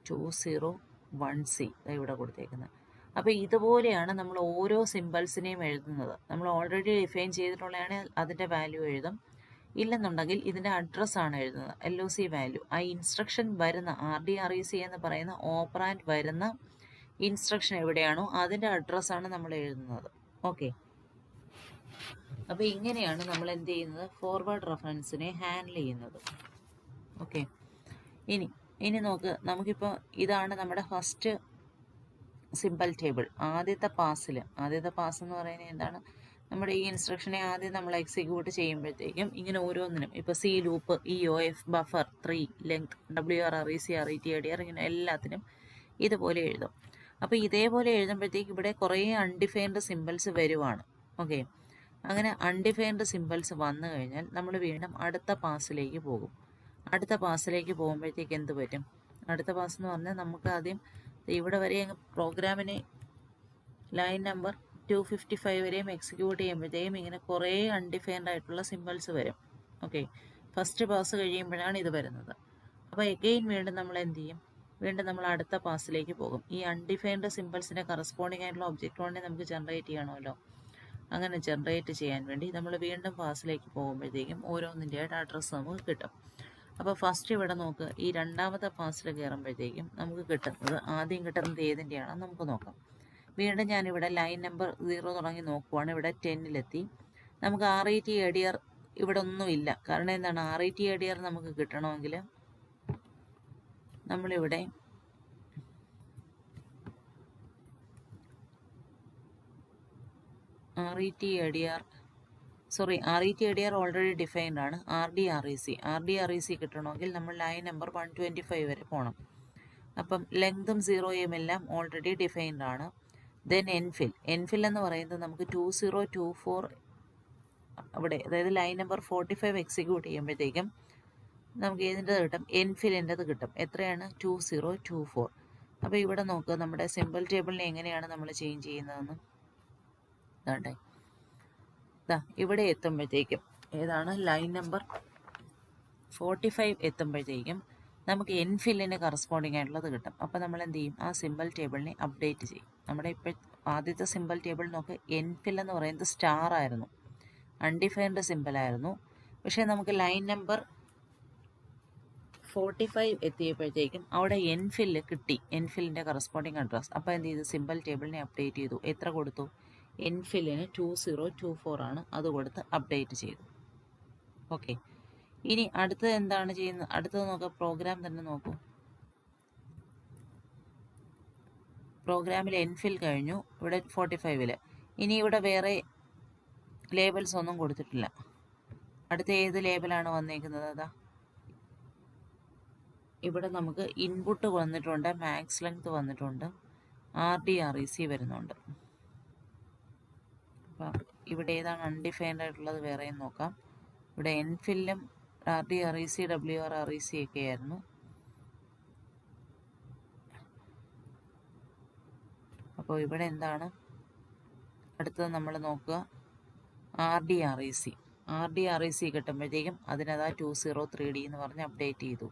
201C ഇവിടെ കൊടുത്തേക്കുന്നത്. അപ്പോൾ ഇതുപോലെയാണ് നമ്മൾ ഓരോ സിമ്പിൾസിനെയും എഴുതുന്നത്. നമ്മൾ ഓൾറെഡി ഡിഫൈൻ ചെയ്തിട്ടുള്ളതാണ്, അതിൻ്റെ വാല്യൂ എഴുതും. ഇല്ലെന്നുണ്ടെങ്കിൽ ഇതിൻ്റെ അഡ്രസ്സാണ് എഴുതുന്നത്, LOC വാല്യൂ. ആ ഇൻസ്ട്രക്ഷൻ വരുന്ന RDREC എന്ന് പറയുന്ന ഓപ്പറാൻഡ് വരുന്ന ഇൻസ്ട്രക്ഷൻ എവിടെയാണോ അതിൻ്റെ അഡ്രസ്സാണ് നമ്മൾ എഴുതുന്നത്. ഓക്കെ, അപ്പോൾ ഇങ്ങനെയാണ് നമ്മൾ എന്ത് ചെയ്യുന്നത്, ഫോർവേഡ് റെഫറൻസിനെ ഹാൻഡിൽ ചെയ്യുന്നത്. ഓക്കെ, ഇനി നോക്ക്, നമുക്കിപ്പോൾ ഇതാണ് നമ്മുടെ ഫസ്റ്റ് സിമ്പിൾ ടേബിൾ. ആദ്യത്തെ പാസ് എന്ന് പറയുന്നത് എന്താണ്, നമ്മുടെ ഈ ഇൻസ്ട്രക്ഷനെ ആദ്യം നമ്മൾ എക്സിക്യൂട്ട് ചെയ്യുമ്പോഴത്തേക്കും ഇങ്ങനെ ഓരോന്നിനും, ഇപ്പോൾ C loop, EOF, buffer 3, length, WRREC, RETADR ഇങ്ങനെ എല്ലാത്തിനും ഇതുപോലെ എഴുതും. അപ്പോൾ ഇതേപോലെ എഴുതുമ്പോഴത്തേക്ക് ഇവിടെ കുറേ അൺഡിഫൈൻഡ് സിമ്പിൾസ് വരുവാണ്. ഓക്കെ, അങ്ങനെ അൺഡിഫൈൻഡ് സിമ്പിൾസ് വന്നു കഴിഞ്ഞാൽ നമ്മൾ വീണ്ടും അടുത്ത പാസിലേക്ക് പോകും. അടുത്ത പാസിലേക്ക് പോകുമ്പോഴത്തേക്ക് എന്ത് പറ്റും, അടുത്ത പാസ് എന്ന് പറഞ്ഞാൽ നമുക്ക് ആദ്യം ഇവിടെ വരെ പ്രോഗ്രാമിനെ ലൈൻ നമ്പർ 255 വരെയും എക്സിക്യൂട്ട് ചെയ്യുമ്പോഴത്തേക്കും ഇങ്ങനെ കുറേ അൺഡിഫൈൻഡ് ആയിട്ടുള്ള സിമ്പിൾസ് വരും. ഓക്കെ, ഫസ്റ്റ് പാസ് കഴിയുമ്പോഴാണ് ഇത് വരുന്നത്. അപ്പോൾ എഗെയിൻ വീണ്ടും നമ്മൾ എന്ത് ചെയ്യും, വീണ്ടും നമ്മൾ അടുത്ത പാസിലേക്ക് പോകും. ഈ അൺഡിഫൈൻഡ് സിമ്പിൾസിൻ്റെ കറസ്പോണ്ടിങ് ആയിട്ടുള്ള ഒബ്ജക്റ്റ് കൊണ്ടേ നമുക്ക് ജനറേറ്റ് ചെയ്യണമല്ലോ. അങ്ങനെ ജനറേറ്റ് ചെയ്യാൻ വേണ്ടി നമ്മൾ വീണ്ടും പാസിലേക്ക് പോകുമ്പോഴത്തേക്കും ഓരോന്നിൻ്റെയായിട്ട് അഡ്രസ്സ് നമുക്ക് കിട്ടും. അപ്പോൾ ഫസ്റ്റ് ഇവിടെ നോക്ക്, ഈ രണ്ടാമത്തെ പാസിൽ കയറുമ്പോഴത്തേക്കും നമുക്ക് കിട്ടുന്നത്, ആദ്യം കിട്ടുന്നത് ഏതിൻ്റെയാണെന്ന് നമുക്ക് നോക്കാം. വീണ്ടും ഞാനിവിടെ ലൈൻ നമ്പർ 0 തുടങ്ങി നോക്കുവാണ്. ഇവിടെ 10ലെത്തി. നമുക്ക് RETADR ഇവിടെ ഒന്നുമില്ല. കാരണം എന്താണ്, RETADR നമുക്ക് കിട്ടണമെങ്കിൽ നമ്മളിവിടെ RETADR sorry RETDR already defined ആണ്. RDREC കിട്ടണമെങ്കിൽ നമ്മൾ ലൈൻ നമ്പർ 125 വരെ പോകണം. അപ്പം ലെങ്തും സീറോയും എല്ലാം ഓൾറെഡി ഡിഫൈൻഡ് ആണ്. ദെൻ എൻഫിൽ എന്ന് പറയുന്നത് നമുക്ക് 2024 അവിടെ, അതായത് ലൈൻ നമ്പർ 45 എക്സിക്യൂട്ട് ചെയ്യുമ്പോഴത്തേക്കും നമുക്ക് ഏതിൻ്റെത് കിട്ടും? എൻഫിലിൻ്റെത് കിട്ടും. എത്രയാണ്? 2024. അപ്പോൾ ഇവിടെ നോക്കുക, നമ്മുടെ സിമ്പിൾ ടേബിളിനെ എങ്ങനെയാണ് നമ്മൾ ചേഞ്ച് ചെയ്യുന്നതെന്ന്. ഇതാട്ടെ, ഇവിടെ എത്തുമ്പോഴത്തേക്കും ഏതാണ് ലൈൻ നമ്പർ 45 എത്തുമ്പോഴത്തേക്കും നമുക്ക് എൻഫില്ലിന് കറസ്പോണ്ടിങ് ആയിട്ടുള്ളത് കിട്ടും. അപ്പോൾ നമ്മൾ എന്ത് ചെയ്യും? ആ സിമ്പിൾ ടേബിളിനെ അപ്ഡേറ്റ് ചെയ്യും. നമ്മുടെ ഇപ്പോൾ ആദ്യത്തെ സിമ്പിൾ ടേബിൾ നോക്ക്, എൻഫിൽ എന്ന് പറയുന്നത് സ്റ്റാർ ആയിരുന്നു, അൺഡിഫൈൻഡ് സിമ്പിൾ ആയിരുന്നു. പക്ഷേ നമുക്ക് ലൈൻ നമ്പർ 45 എത്തിയപ്പോഴത്തേക്കും അവിടെ എൻഫില്ല് കിട്ടി, എൻഫില്ലിൻ്റെ കറസ്പോണ്ടിങ് അഡ്രസ്. അപ്പോൾ എന്ത് ചെയ്തു? സിമ്പിൾ ടേബിളിനെ അപ്ഡേറ്റ് ചെയ്തു. എത്ര കൊടുത്തു? എൻഫില്ലിന് 2024 ആണ്, അത് കൊടുത്ത് അപ്ഡേറ്റ് ചെയ്തു. ഓക്കെ, ഇനി അടുത്തത് എന്താണ് ചെയ്യുന്നത്? അടുത്തത് നോക്കാം, പ്രോഗ്രാം തന്നെ നോക്കൂ. പ്രോഗ്രാമിൽ എൻഫിൽ കഴിഞ്ഞു, ഇവിടെ 45-ൽ. ഇനി ഇവിടെ വേറെ ലേബൽസ് ഒന്നും കൊടുത്തിട്ടില്ല. അടുത്ത ഏത് ലേബലാണ് വന്നേക്കുന്നത്? അതാ ഇവിടെ നമുക്ക് ഇൻപുട്ട് വന്നിട്ടുണ്ട്, മാക്സ് ലെങ്ത് വന്നിട്ടുണ്ട്, RDREC വരുന്നുണ്ട്. അപ്പം ഇവിടെ ഏതാണ് അൺഡിഫൈൻഡ് ആയിട്ടുള്ളത് വേറെയും നോക്കാം. ഇവിടെ എൻഫില്ലും RDREC WRREC ഒക്കെ ആയിരുന്നു. അപ്പോൾ ഇവിടെ എന്താണ് അടുത്തത് നമ്മൾ നോക്കുക? RDREC കിട്ടുമ്പോഴത്തേക്കും അതിനതാ 203D എന്ന് പറഞ്ഞ് അപ്ഡേറ്റ് ചെയ്തു.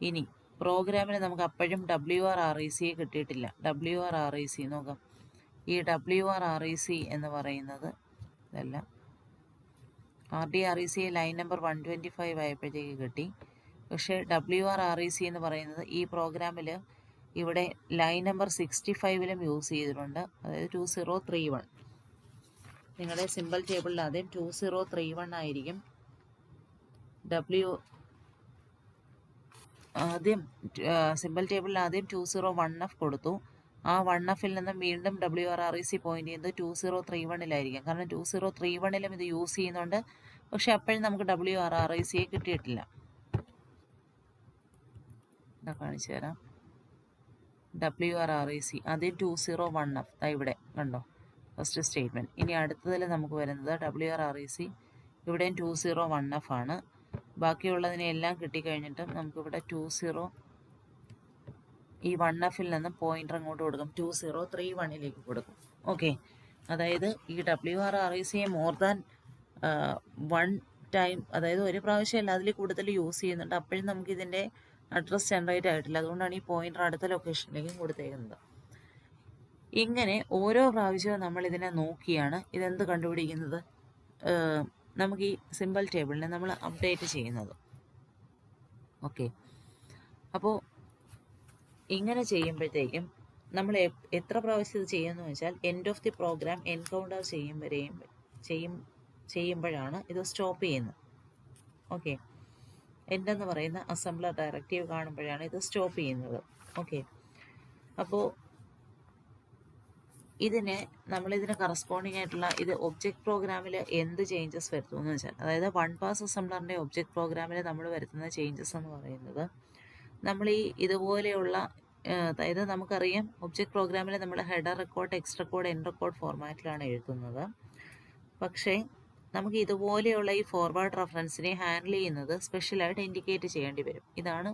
ഇനി പ്രോഗ്രാമിൽ നമുക്ക് അപ്പോഴും WRREC കിട്ടിയിട്ടില്ല. WRREC നോക്കാം. ഈ WRREC എന്ന് പറയുന്നത് ഇതല്ല, RDREC ലൈൻ നമ്പർ 125 ആയപ്പോഴത്തേക്ക് കിട്ടി. പക്ഷേ WRREC എന്ന് പറയുന്നത് ഈ പ്രോഗ്രാമിൽ ഇവിടെ ലൈൻ നമ്പർ 65-ലും യൂസ് ചെയ്തിട്ടുണ്ട്, അതായത് 2031. നിങ്ങളുടെ സിമ്പിൾ ടേബിളിൽ ആദ്യം 2031 ആയിരിക്കും. ആദ്യം സിമ്പിൾ ടേബിളിൽ ആദ്യം 201F കൊടുത്തു. ആ 1Fൽ നിന്നും വീണ്ടും WRREC പോയിന്റ് ചെയ്യുന്നത് 2031-ലായിരിക്കും. കാരണം 2031-ലും ഇത് യൂസ് ചെയ്യുന്നുണ്ട്. പക്ഷെ അപ്പോഴും നമുക്ക് WRREC കിട്ടിയിട്ടില്ല. കാണിച്ചു തരാം. WRREC ആദ്യം 201F ഇവിടെ കണ്ടോ, ഫസ്റ്റ് സ്റ്റേറ്റ്മെൻറ്റ്. ഇനി അടുത്തതിൽ നമുക്ക് വരുന്നത് WRREC, ഇവിടെയും 201F ആണ്. ബാക്കിയുള്ളതിനെ എല്ലാം കിട്ടിക്കഴിഞ്ഞിട്ടും നമുക്കിവിടെ 20 ഈ 1Fൽ നിന്ന് പോയിൻ്റർ അങ്ങോട്ട് കൊടുക്കും, 2031-ലേക്ക് കൊടുക്കും. ഓക്കെ, അതായത് ഈ WRREC മോർ ദാൻ 1 ടൈം, അതായത് ഒരു പ്രാവശ്യമല്ല അതിൽ കൂടുതൽ യൂസ് ചെയ്യുന്നുണ്ട്. അപ്പോഴും നമുക്കിതിൻ്റെ അഡ്രസ് ജനറേറ്റ് ആയിട്ടില്ല. അതുകൊണ്ടാണ് ഈ പോയിൻ്റർ അടുത്ത ലൊക്കേഷനിലേക്കും കൊടുത്തേക്കുന്നത്. ഇങ്ങനെ ഓരോ പ്രാവശ്യവും നമ്മൾ ഇതിനെ നോക്കിയാണ് ഇതെന്ത് കണ്ടുപിടിക്കുന്നത്, നമുക്ക് ഈ സിമ്പിൾ ടേബിളിനെ നമ്മൾ അപ്ഡേറ്റ് ചെയ്യുന്നത്. ഓക്കെ, അപ്പോൾ ഇങ്ങനെ ചെയ്യുമ്പോഴത്തേക്കും നമ്മൾ എത്ര പ്രാവശ്യം ഇത് ചെയ്യുമെന്ന് വെച്ചാൽ end of the program encounter ചെയ്യുമ്പോഴാണ് ഇത് സ്റ്റോപ്പ് ചെയ്യുന്നത്. ഓക്കെ, എൻഡ് എന്ന് പറയുന്ന അസംബ്ലർ ഡയറക്റ്റീവ് കാണുമ്പോഴാണ് ഇത് സ്റ്റോപ്പ് ചെയ്യുന്നത്. ഓക്കെ, അപ്പോൾ നമ്മളിതിന് കറസ്പോണ്ടിങ് ആയിട്ടുള്ള ഇത് ഒബ്ജക്റ്റ് പ്രോഗ്രാമിൽ എന്ത് ചേഞ്ചസ് വരുത്തുമെന്ന് വെച്ചാൽ, അതായത് 1 പാസ് അസംബ്ലറിൻ്റെ ഒബ്ജക്റ്റ് പ്രോഗ്രാമിൽ നമ്മൾ വരുത്തുന്ന ചേഞ്ചസ് എന്ന് പറയുന്നത്, നമ്മൾ ഈ ഇതുപോലെയുള്ള, അതായത് നമുക്കറിയാം ഒബ്ജക്റ്റ് പ്രോഗ്രാമിൽ നമ്മൾ header record, text record, end record ഫോർമാറ്റിലാണ് എഴുതുന്നത്. പക്ഷേ നമുക്ക് ഇതുപോലെയുള്ള ഈ ഫോർവേഡ് റെഫറൻസിനെ ഹാൻഡിൽ ചെയ്യുന്നത് സ്പെഷ്യലായിട്ട് ഇൻഡിക്കേറ്റ് ചെയ്യേണ്ടി വരും. ഇതാണ്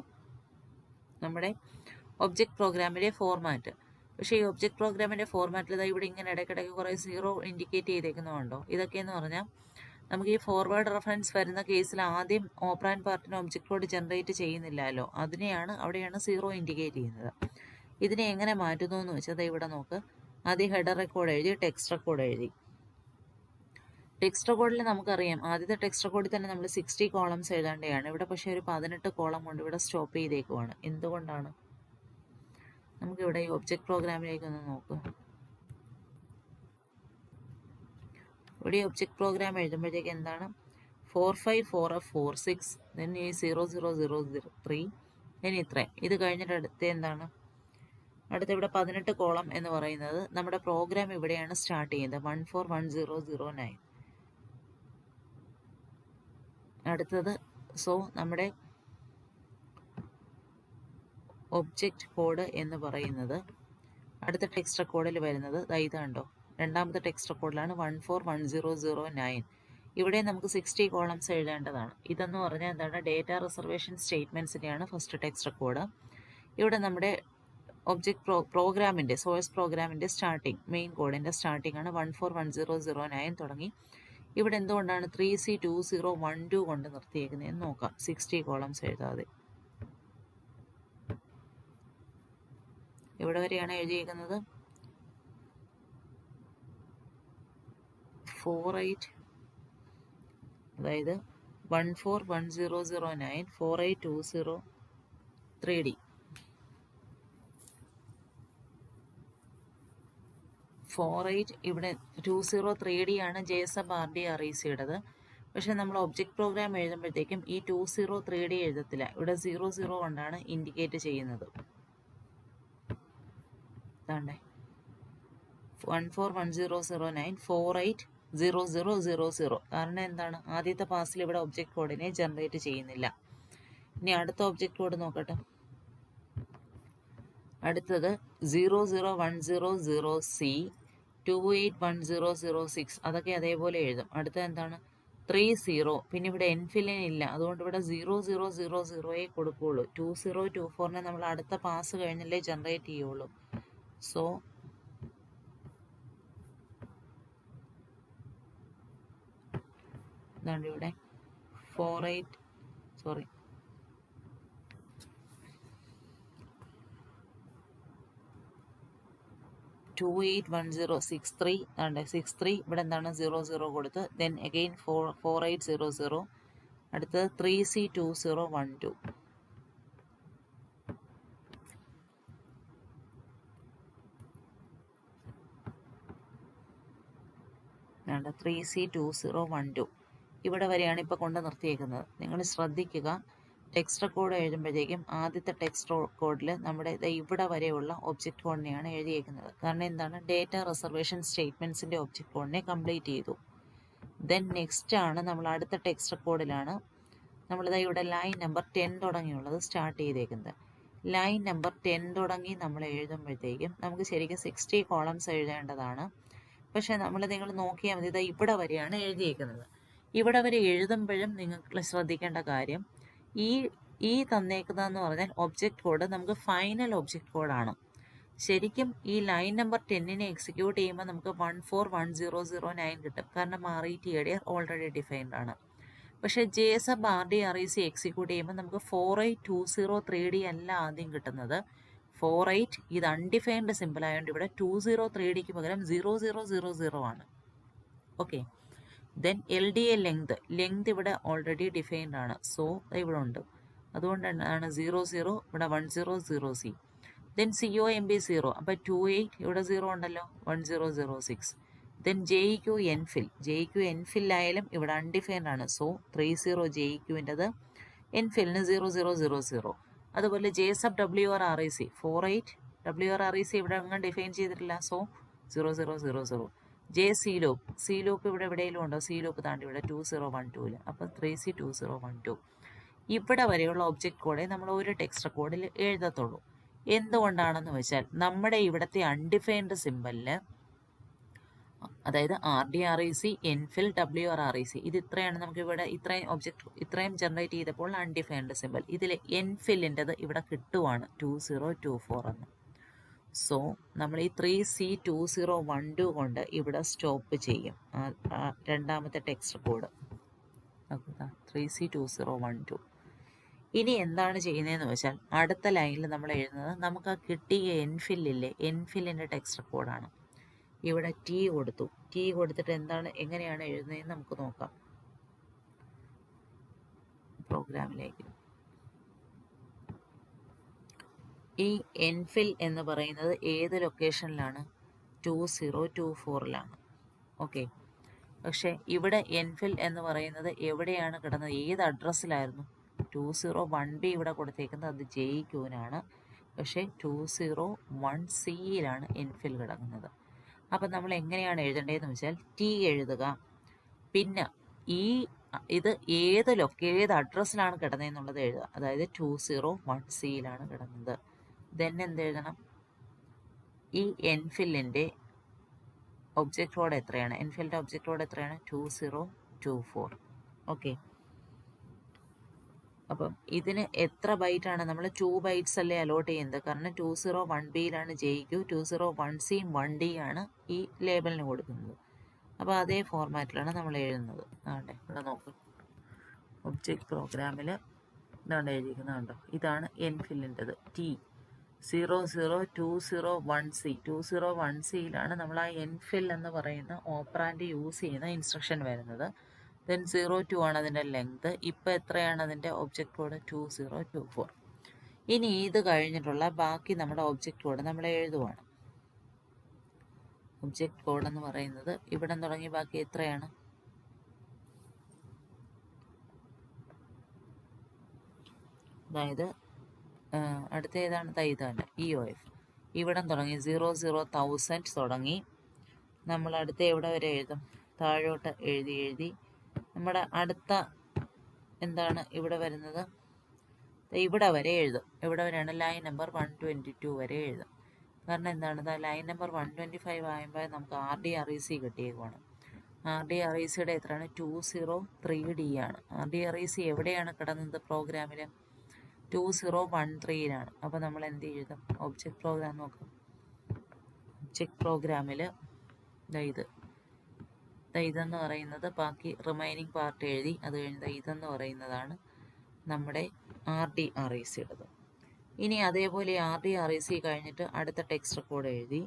നമ്മുടെ ഒബ്ജക്റ്റ് പ്രോഗ്രാമിലെ ഫോർമാറ്റ്. പക്ഷേ ഈ ഒബ്ജക്റ്റ് പ്രോഗ്രാമിൻ്റെ ഫോർമാറ്റിൽ ഇവിടെ ഇങ്ങനെ ഇടയ്ക്കിടയ്ക്ക് കുറേ 0 ഇൻഡിക്കേറ്റ് ചെയ്തേക്കുന്നുണ്ടോ? ഇതൊക്കെയെന്ന് പറഞ്ഞാൽ നമുക്ക് ഈ ഫോർവേഡ് റെഫറൻസ് വരുന്ന കേസിൽ ആദ്യം ഓപ്പറാൻഡ് പാർട്ടിന് ഒബ്ജക്റ്റ് കോഡ് ജനറേറ്റ് ചെയ്യുന്നില്ലല്ലോ, അവിടെയാണ് 0 ഇൻഡിക്കേറ്റ് ചെയ്യുന്നത്. ഇതിനെ എങ്ങനെ മാറ്റുന്നു എന്ന് വെച്ചാൽ ഇവിടെ നോക്ക്. ആദ്യം ഹെഡർ റെക്കോർഡ് എഴുതി, ടെക്സ്റ്റ് റെക്കോർഡ് എഴുതി. ടെക്സ്റ്റ് റെക്കോർഡിൽ നമുക്കറിയാം ആദ്യത്തെ ടെക്സ്റ്റ് റെക്കോർഡിൽ തന്നെ നമ്മൾ 60 കോളംസ് എഴുതേണ്ടതാണ്. ഇവിടെ പക്ഷേ ഒരു 18 കോളം കൊണ്ട് ഇവിടെ സ്റ്റോപ്പ് ചെയ്തേക്കുവാണ്. എന്തുകൊണ്ടാണ്? നമുക്കിവിടെ ഈ ഒബ്ജക്റ്റ് പ്രോഗ്രാമിലേക്ക് ഒന്ന് നോക്കുക. ഇവിടെ ഒബ്ജക്റ്റ് പ്രോഗ്രാം എഴുതുമ്പോഴത്തേക്ക് എന്താണ് 454F46 then ഈ 00003 ഇനി ഇത്രയും. ഇത് കഴിഞ്ഞിട്ട് അടുത്ത എന്താണ്? അടുത്ത ഇവിടെ 18 കോളം എന്ന് പറയുന്നത് നമ്മുടെ പ്രോഗ്രാം ഇവിടെയാണ് സ്റ്റാർട്ട് ചെയ്യുന്നത്, 141009. അടുത്തത് നമ്മുടെ ഒബ്ജക്റ്റ് കോഡ് എന്ന് പറയുന്നത് അടുത്ത ടെക്സ്റ്റ് റെക്കോർഡിൽ വരുന്നത് ഇത് കണ്ടോ, രണ്ടാമത്തെ ടെക്സ്റ്റ് റെക്കോർഡിലാണ് 141009. ഇവിടെ നമുക്ക് 60 കോളംസ് എഴുതേണ്ടതാണ്. ഇതെന്ന് പറഞ്ഞാൽ എന്താണ്, ഡേറ്റ റിസർവേഷൻ സ്റ്റേറ്റ്മെൻറ്റ്സിൻ്റെയാണ് ഫസ്റ്റ് ടെക്സ്റ്റ് റെക്കോർഡ്. ഇവിടെ നമ്മുടെ ഒബ്ജക്റ്റ് പ്രോഗ്രാമിൻ്റെ സോഴ്സ് പ്രോഗ്രാമിൻ്റെ സ്റ്റാർട്ടിങ്, മെയിൻ കോഡിൻ്റെ സ്റ്റാർട്ടിംഗ് ആണ് 141009 തുടങ്ങി. ഇവിടെ എന്തുകൊണ്ടാണ് 3C2012 കൊണ്ട് നിർത്തിയേക്കുന്നതെന്ന് നോക്കാം. 60 കോളംസ് എഴുതാതെ എവിടെ വരെയാണ് എഴുതിയേക്കുന്നത്? 48, അതായത് 141009 48203D. 48 ഇവിടെ 203D ആണ് JSON RDRECയുടേത്. പക്ഷെ നമ്മൾ ഒബ്ജക്റ്റ് പ്രോഗ്രാം എഴുതുമ്പോഴത്തേക്കും ഈ 203D എഴുതത്തില്ല. ഇവിടെ 00 കൊണ്ടാണ് ഇൻഡിക്കേറ്റ് ചെയ്യുന്നത്. 141009 480000. കാരണം എന്താണ്, ആദ്യത്തെ പാസിൽ ഇവിടെ ഒബ്ജക്റ്റ് കോഡിനെ ജനറേറ്റ് ചെയ്യുന്നില്ല. ഇനി അടുത്ത ഒബ്ജക്റ്റ് കോഡ് നോക്കട്ടെ. അടുത്തത് 00100C 281006, അതൊക്കെ അതേപോലെ എഴുതും. അടുത്ത എന്താണ് 30, പിന്നെ ഇവിടെ എൻഫിലിൻ ഇല്ല, അതുകൊണ്ട് ഇവിടെ 0000 കൊടുക്കുകയുള്ളൂ. 2024 നമ്മൾ അടുത്ത പാസ് കഴിഞ്ഞല്ലേ ജനറേറ്റ് ചെയ്യുള്ളൂ. സോ ഇതാണ് ഇവിടെ 281063 63. ഇവിടെ എന്താണ് 00 കൊടുത്ത്, ദെൻ അഗെയിൻ 4800. അടുത്തത് 3C2012. 3C2012 ഇവിടെ വരെയാണ് ഇപ്പോൾ കൊണ്ട് നിർത്തിയേക്കുന്നത്. നിങ്ങൾ ശ്രദ്ധിക്കുക, ടെക്സ്റ്റ് റെക്കോർഡ് എഴുതുമ്പോഴത്തേക്കും ആദ്യത്തെ ടെക്സ്റ്റ് റെക്കോർഡിൽ നമ്മുടെ ഇവിടെ വരെയുള്ള ഒബ്ജക്റ്റ് കോഡിനെയാണ് എഴുതിയേക്കുന്നത്. കാരണം എന്താണ്, ഡേറ്റ റിസർവേഷൻ സ്റ്റേറ്റ്മെൻറ്റ്സിൻ്റെ ഒബ്ജക്റ്റ് കോഡിനെ കംപ്ലീറ്റ് ചെയ്തു. ദെൻ നെക്സ്റ്റ് ആണ് നമ്മൾ അടുത്ത ടെക്സ്റ്റ് റെക്കോർഡിലാണ് നമ്മളിത് ഇവിടെ ലൈൻ നമ്പർ 10 തുടങ്ങിയുള്ളത് സ്റ്റാർട്ട് ചെയ്തേക്കുന്നത്. ലൈൻ നമ്പർ 10 തുടങ്ങി നമ്മൾ എഴുതുമ്പോഴത്തേക്കും നമുക്ക് ശരിക്കും 60 കോളംസ് എഴുതേണ്ടതാണ്. പക്ഷേ നിങ്ങൾ നോക്കിയാൽ മതി, ഇവിടെ വരെയാണ് എഴുതിയേക്കുന്നത്. ഇവിടെ വരെ എഴുതുമ്പോഴും നിങ്ങൾക്ക് ശ്രദ്ധിക്കേണ്ട കാര്യം, ഈ തന്നേക്കുന്നതെന്ന് പറഞ്ഞാൽ ഒബ്ജക്റ്റ് കോഡ് നമുക്ക് ഫൈനൽ ഒബ്ജക്റ്റ് കോഡാണ്. ശരിക്കും ഈ ലൈൻ നമ്പർ 10നെ എക്സിക്യൂട്ട് ചെയ്യുമ്പോൾ നമുക്ക് 141009 കിട്ടും. കാരണം RETADR ഓൾറെഡി ഡിഫൈൻഡ് ആണ്. പക്ഷേ JSON RDREC എക്സിക്യൂട്ട് ചെയ്യുമ്പോൾ നമുക്ക് 48203D അല്ല ആദ്യം കിട്ടുന്നത്. 48 ഇത് അൺഡിഫൈൻഡ് സിമ്പിൾ ആയതുകൊണ്ട് ഇവിടെ 203Dക്ക് പകരം 0000 ആണ്. ഓക്കെ. ദെൻ LDA ലെങ്ത് ഇവിടെ ഓൾറെഡി ഡിഫൈൻഡ് ആണ്. സോ ഇവിടെ ഉണ്ട്, അതുകൊണ്ടാണ് 00, ഇവിടെ 100C. ദെൻ COMB 0, അപ്പോൾ 28 ഇവിടെ 0 ഉണ്ടല്ലോ, 1006. ദെൻ JEQ എൻഫിൽ ആയാലും ഇവിടെ അൺഡിഫൈൻഡ് ആണ്. സോ 30 JEQൻ്റെത്, എൻഫിലിന് 0000. അതുപോലെ JSUB WRREC 48 WRREC ഇവിടെ അങ്ങ് ഡിഫൈൻ ചെയ്തിട്ടില്ല. സോ 0000. CLOOP ഇവിടെ എവിടെയെങ്കിലും ഉണ്ടോ? CLOOP താണ്ടി ഇവിടെ 2012. അപ്പം 3C2012. ഇവിടെ വരെയുള്ള ഒബ്ജക്റ്റ് കോഡെ നമ്മൾ ഒരു ടെക്സ്റ്റ് റെക്കോർഡിൽ എഴുതത്തുള്ളൂ. എന്തുകൊണ്ടാണെന്ന് വെച്ചാൽ നമ്മുടെ ഇവിടുത്തെ അൺഡിഫൈൻഡ് സിമ്പലിൽ, അതായത് RDREC, എൻഫിൽ, WRREC, ഇത് ഇത്രയാണ് നമുക്ക് ഇവിടെ ഇത്രയും ജനറേറ്റ് ചെയ്തപ്പോൾ അൺഡിഫൈൻഡ് സിമ്പൽ. ഇതിൽ എൻഫിലിൻ്റെത് ഇവിടെ കിട്ടുവാണ് 2024 എന്ന്. സോ നമ്മൾ ഈ 3C2012 കൊണ്ട് ഇവിടെ സ്റ്റോപ്പ് ചെയ്യും. രണ്ടാമത്തെ ടെക്സ്റ്റ് കോഡ് 3C2012. ഇനി എന്താണ് ചെയ്യുന്നതെന്ന് വെച്ചാൽ അടുത്ത ലൈനിൽ നമ്മൾ എഴുതുന്നത് നമുക്ക് ആ കിട്ടിയ എൻഫില്ലിൻ്റെ ടെക്സ്റ്റ് കോഡാണ്. ഇവിടെ T കൊടുത്തിട്ട് എങ്ങനെയാണ് എഴുതുന്നതെന്ന് നമുക്ക് നോക്കാം. പ്രോഗ്രാമിലേക്ക് ഈ എൻഫിൽ എന്ന് പറയുന്നത് ഏത് ലൊക്കേഷനിലാണ്? 2024ലാണ്. ഓക്കെ. പക്ഷേ ഇവിടെ എൻഫിൽ എന്ന് പറയുന്നത് എവിടെയാണ് കിടന്നത്? ഏത് അഡ്രസ്സിലായിരുന്നു? 201B ഇവിടെ കൊടുത്തേക്കുന്നത്, അത് JEQനാണ്. പക്ഷേ 201Cയിലാണ് എൻഫിൽ കിടക്കുന്നത്. അപ്പം നമ്മൾ എങ്ങനെയാണ് എഴുതേണ്ടതെന്ന് വെച്ചാൽ T എഴുതുക, പിന്നെ ഈ ഇത് ഏത് അഡ്രസ്സിലാണ് കിടന്നതെന്നുള്ളത് എഴുതുക. അതായത് 201C കിടന്നത്. ദെൻ എന്ത് എഴുതണം? ഈ എൻഫില്ലിൻ്റെ ഒബ്ജക്റ്റ് കോഡ് എത്രയാണ്? എൻഫില്ലിൻ്റെ ഒബ്ജക്റ്റ് കോഡ് എത്രയാണ്? 2024. ഓക്കെ. അപ്പം ഇതിന് എത്ര ബൈറ്റാണ്? നമ്മൾ 2 ബൈറ്റ്സ് അല്ലേ അലോട്ട് ചെയ്യുന്നത്. കാരണം 201Bയിലാണ് JQ, 201C 1D ആണ് ഈ ലേബലിന് കൊടുക്കുന്നത്. അപ്പോൾ അതേ ഫോർമാറ്റിലാണ് നമ്മൾ എഴുതുന്നത്. ആണ്ടെ ഇവിടെ നോക്കും, ഒബ്ജക്റ്റ് പ്രോഗ്രാമിൽ ഇതാണ്ട് എഴുതിയിരിക്കുന്നത് കണ്ടോ. ഇതാണ് എൻഫില്ലിൻ്റെത്. T00201C 201Cയിലാണ് നമ്മൾ ആ എൻഫിൽ എന്ന് പറയുന്ന ഓപ്പറാൻഡ് യൂസ് ചെയ്യുന്ന ഇൻസ്ട്രക്ഷൻ വരുന്നത്. ദെൻ 02 ആണ് അതിൻ്റെ ലെങ്ത്. ഇപ്പോൾ എത്രയാണ് അതിൻ്റെ ഒബ്ജക്റ്റ് കോഡ്? 2024. ഇനി ഇത് കഴിഞ്ഞിട്ടുള്ള ബാക്കി നമ്മുടെ ഒബ്ജക്റ്റ് കോഡ് നമ്മൾ എഴുതുവാണ്. ഒബ്ജക്റ്റ് കോഡ് എന്ന് പറയുന്നത് ഇവിടെ തുടങ്ങി ബാക്കി എത്രയാണ്? അതായത് അടുത്ത ഏതാണ്? ഇതാണ് EOF. ഇവിടെ തുടങ്ങി 00,000 തുടങ്ങി നമ്മൾ അടുത്ത എവിടെ വരെ എഴുതും? താഴോട്ട് എഴുതി നമ്മുടെ അടുത്ത എന്താണ് ഇവിടെ വരുന്നത്? ഇവിടെ വരെ എഴുതും. ഇവിടെ വരെയാണ് ലൈൻ നമ്പർ 122 വരെ എഴുതും. കാരണം എന്താണ്? ലൈൻ നമ്പർ 125 ആകുമ്പോൾ നമുക്ക് RDREC കിട്ടിയേക്കുവാണ്. RDRECയുടെ എത്രയാണ്? 203D ആണ്. RDREC എവിടെയാണ് കിടന്നത് പ്രോഗ്രാമിൽ? 2013ലാണ്. അപ്പോൾ നമ്മൾ എന്ത് എഴുതും? ഒബ്ജക്റ്റ് പ്രോഗ്രാം നോക്കാം. ഒബ്ജക്റ്റ് പ്രോഗ്രാമിൽ ഇതെന്ന് പറയുന്നത് ബാക്കി റിമൈനിങ് പാർട്ട് എഴുതി. അത് കഴിഞ്ഞ് ഇതെന്ന് പറയുന്നതാണ് നമ്മുടെ RDRECയുടേത്. ഇനി അതേപോലെ RDREC കഴിഞ്ഞിട്ട് അടുത്ത ടെക്സ്റ്റ് റെക്കോർഡ് എഴുതി.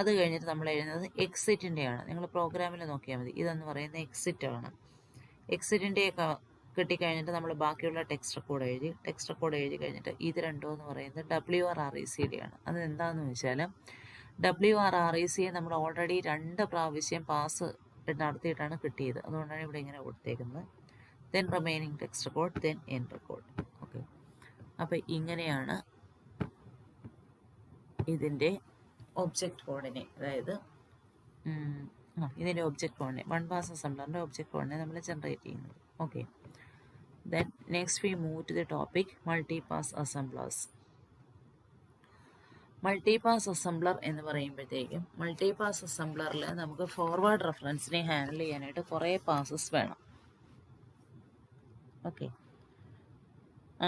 അത് കഴിഞ്ഞിട്ട് നമ്മൾ എഴുതുന്നത് എക്സിറ്റിൻ്റെയാണ്. നിങ്ങൾ പ്രോഗ്രാമിൽ നോക്കിയാൽ മതി. ഇതെന്ന് പറയുന്നത് എക്സിറ്റാണ്. എക്സിറ്റിൻ്റെ കിട്ടിക്കഴിഞ്ഞിട്ട് നമ്മൾ ബാക്കിയുള്ള ടെക്സ്റ്റ് റെക്കോർഡ് എഴുതി കഴിഞ്ഞിട്ട് ഇത് രണ്ടോ എന്ന് പറയുന്നത് WRRECയുടെയാണ്. അത് എന്താണെന്ന് വെച്ചാൽ WRRECയെ നമ്മൾ ഓൾറെഡി 2 പ്രാവശ്യം പാസ് നടത്തിയിട്ടാണ് കിട്ടിയത്. അതുകൊണ്ടാണ് ഇവിടെ ഇങ്ങനെ കൊടുത്തേക്കുന്നത്. Then remaining text record, then end record. Okay. അപ്പോൾ ഇങ്ങനെയാണ് ഇതിൻ്റെ ഒബ്ജക്റ്റ് കോഡിനെ, അതായത് ഇതിൻ്റെ ഒബ്ജക്റ്റ് കോഡിനെ, വൺ പാസ് അസംബ്ലറിൻ്റെ ഒബ്ജക്റ്റ് കോഡിനെ നമ്മൾ ജനറേറ്റ് ചെയ്യുന്നത്. Okay. Then next we move to the topic multipass assemblers. Multipass assembler എന്ന് പറയുമ്പോഴത്തേക്കും മൾട്ടിപാസ് അസംബ്ലറിൽ നമുക്ക് ഫോർവേഡ് റെഫറൻസിനെ ഹാൻഡിൽ ചെയ്യാനായിട്ട് കുറേ പാസസ് വേണം. ഓക്കെ.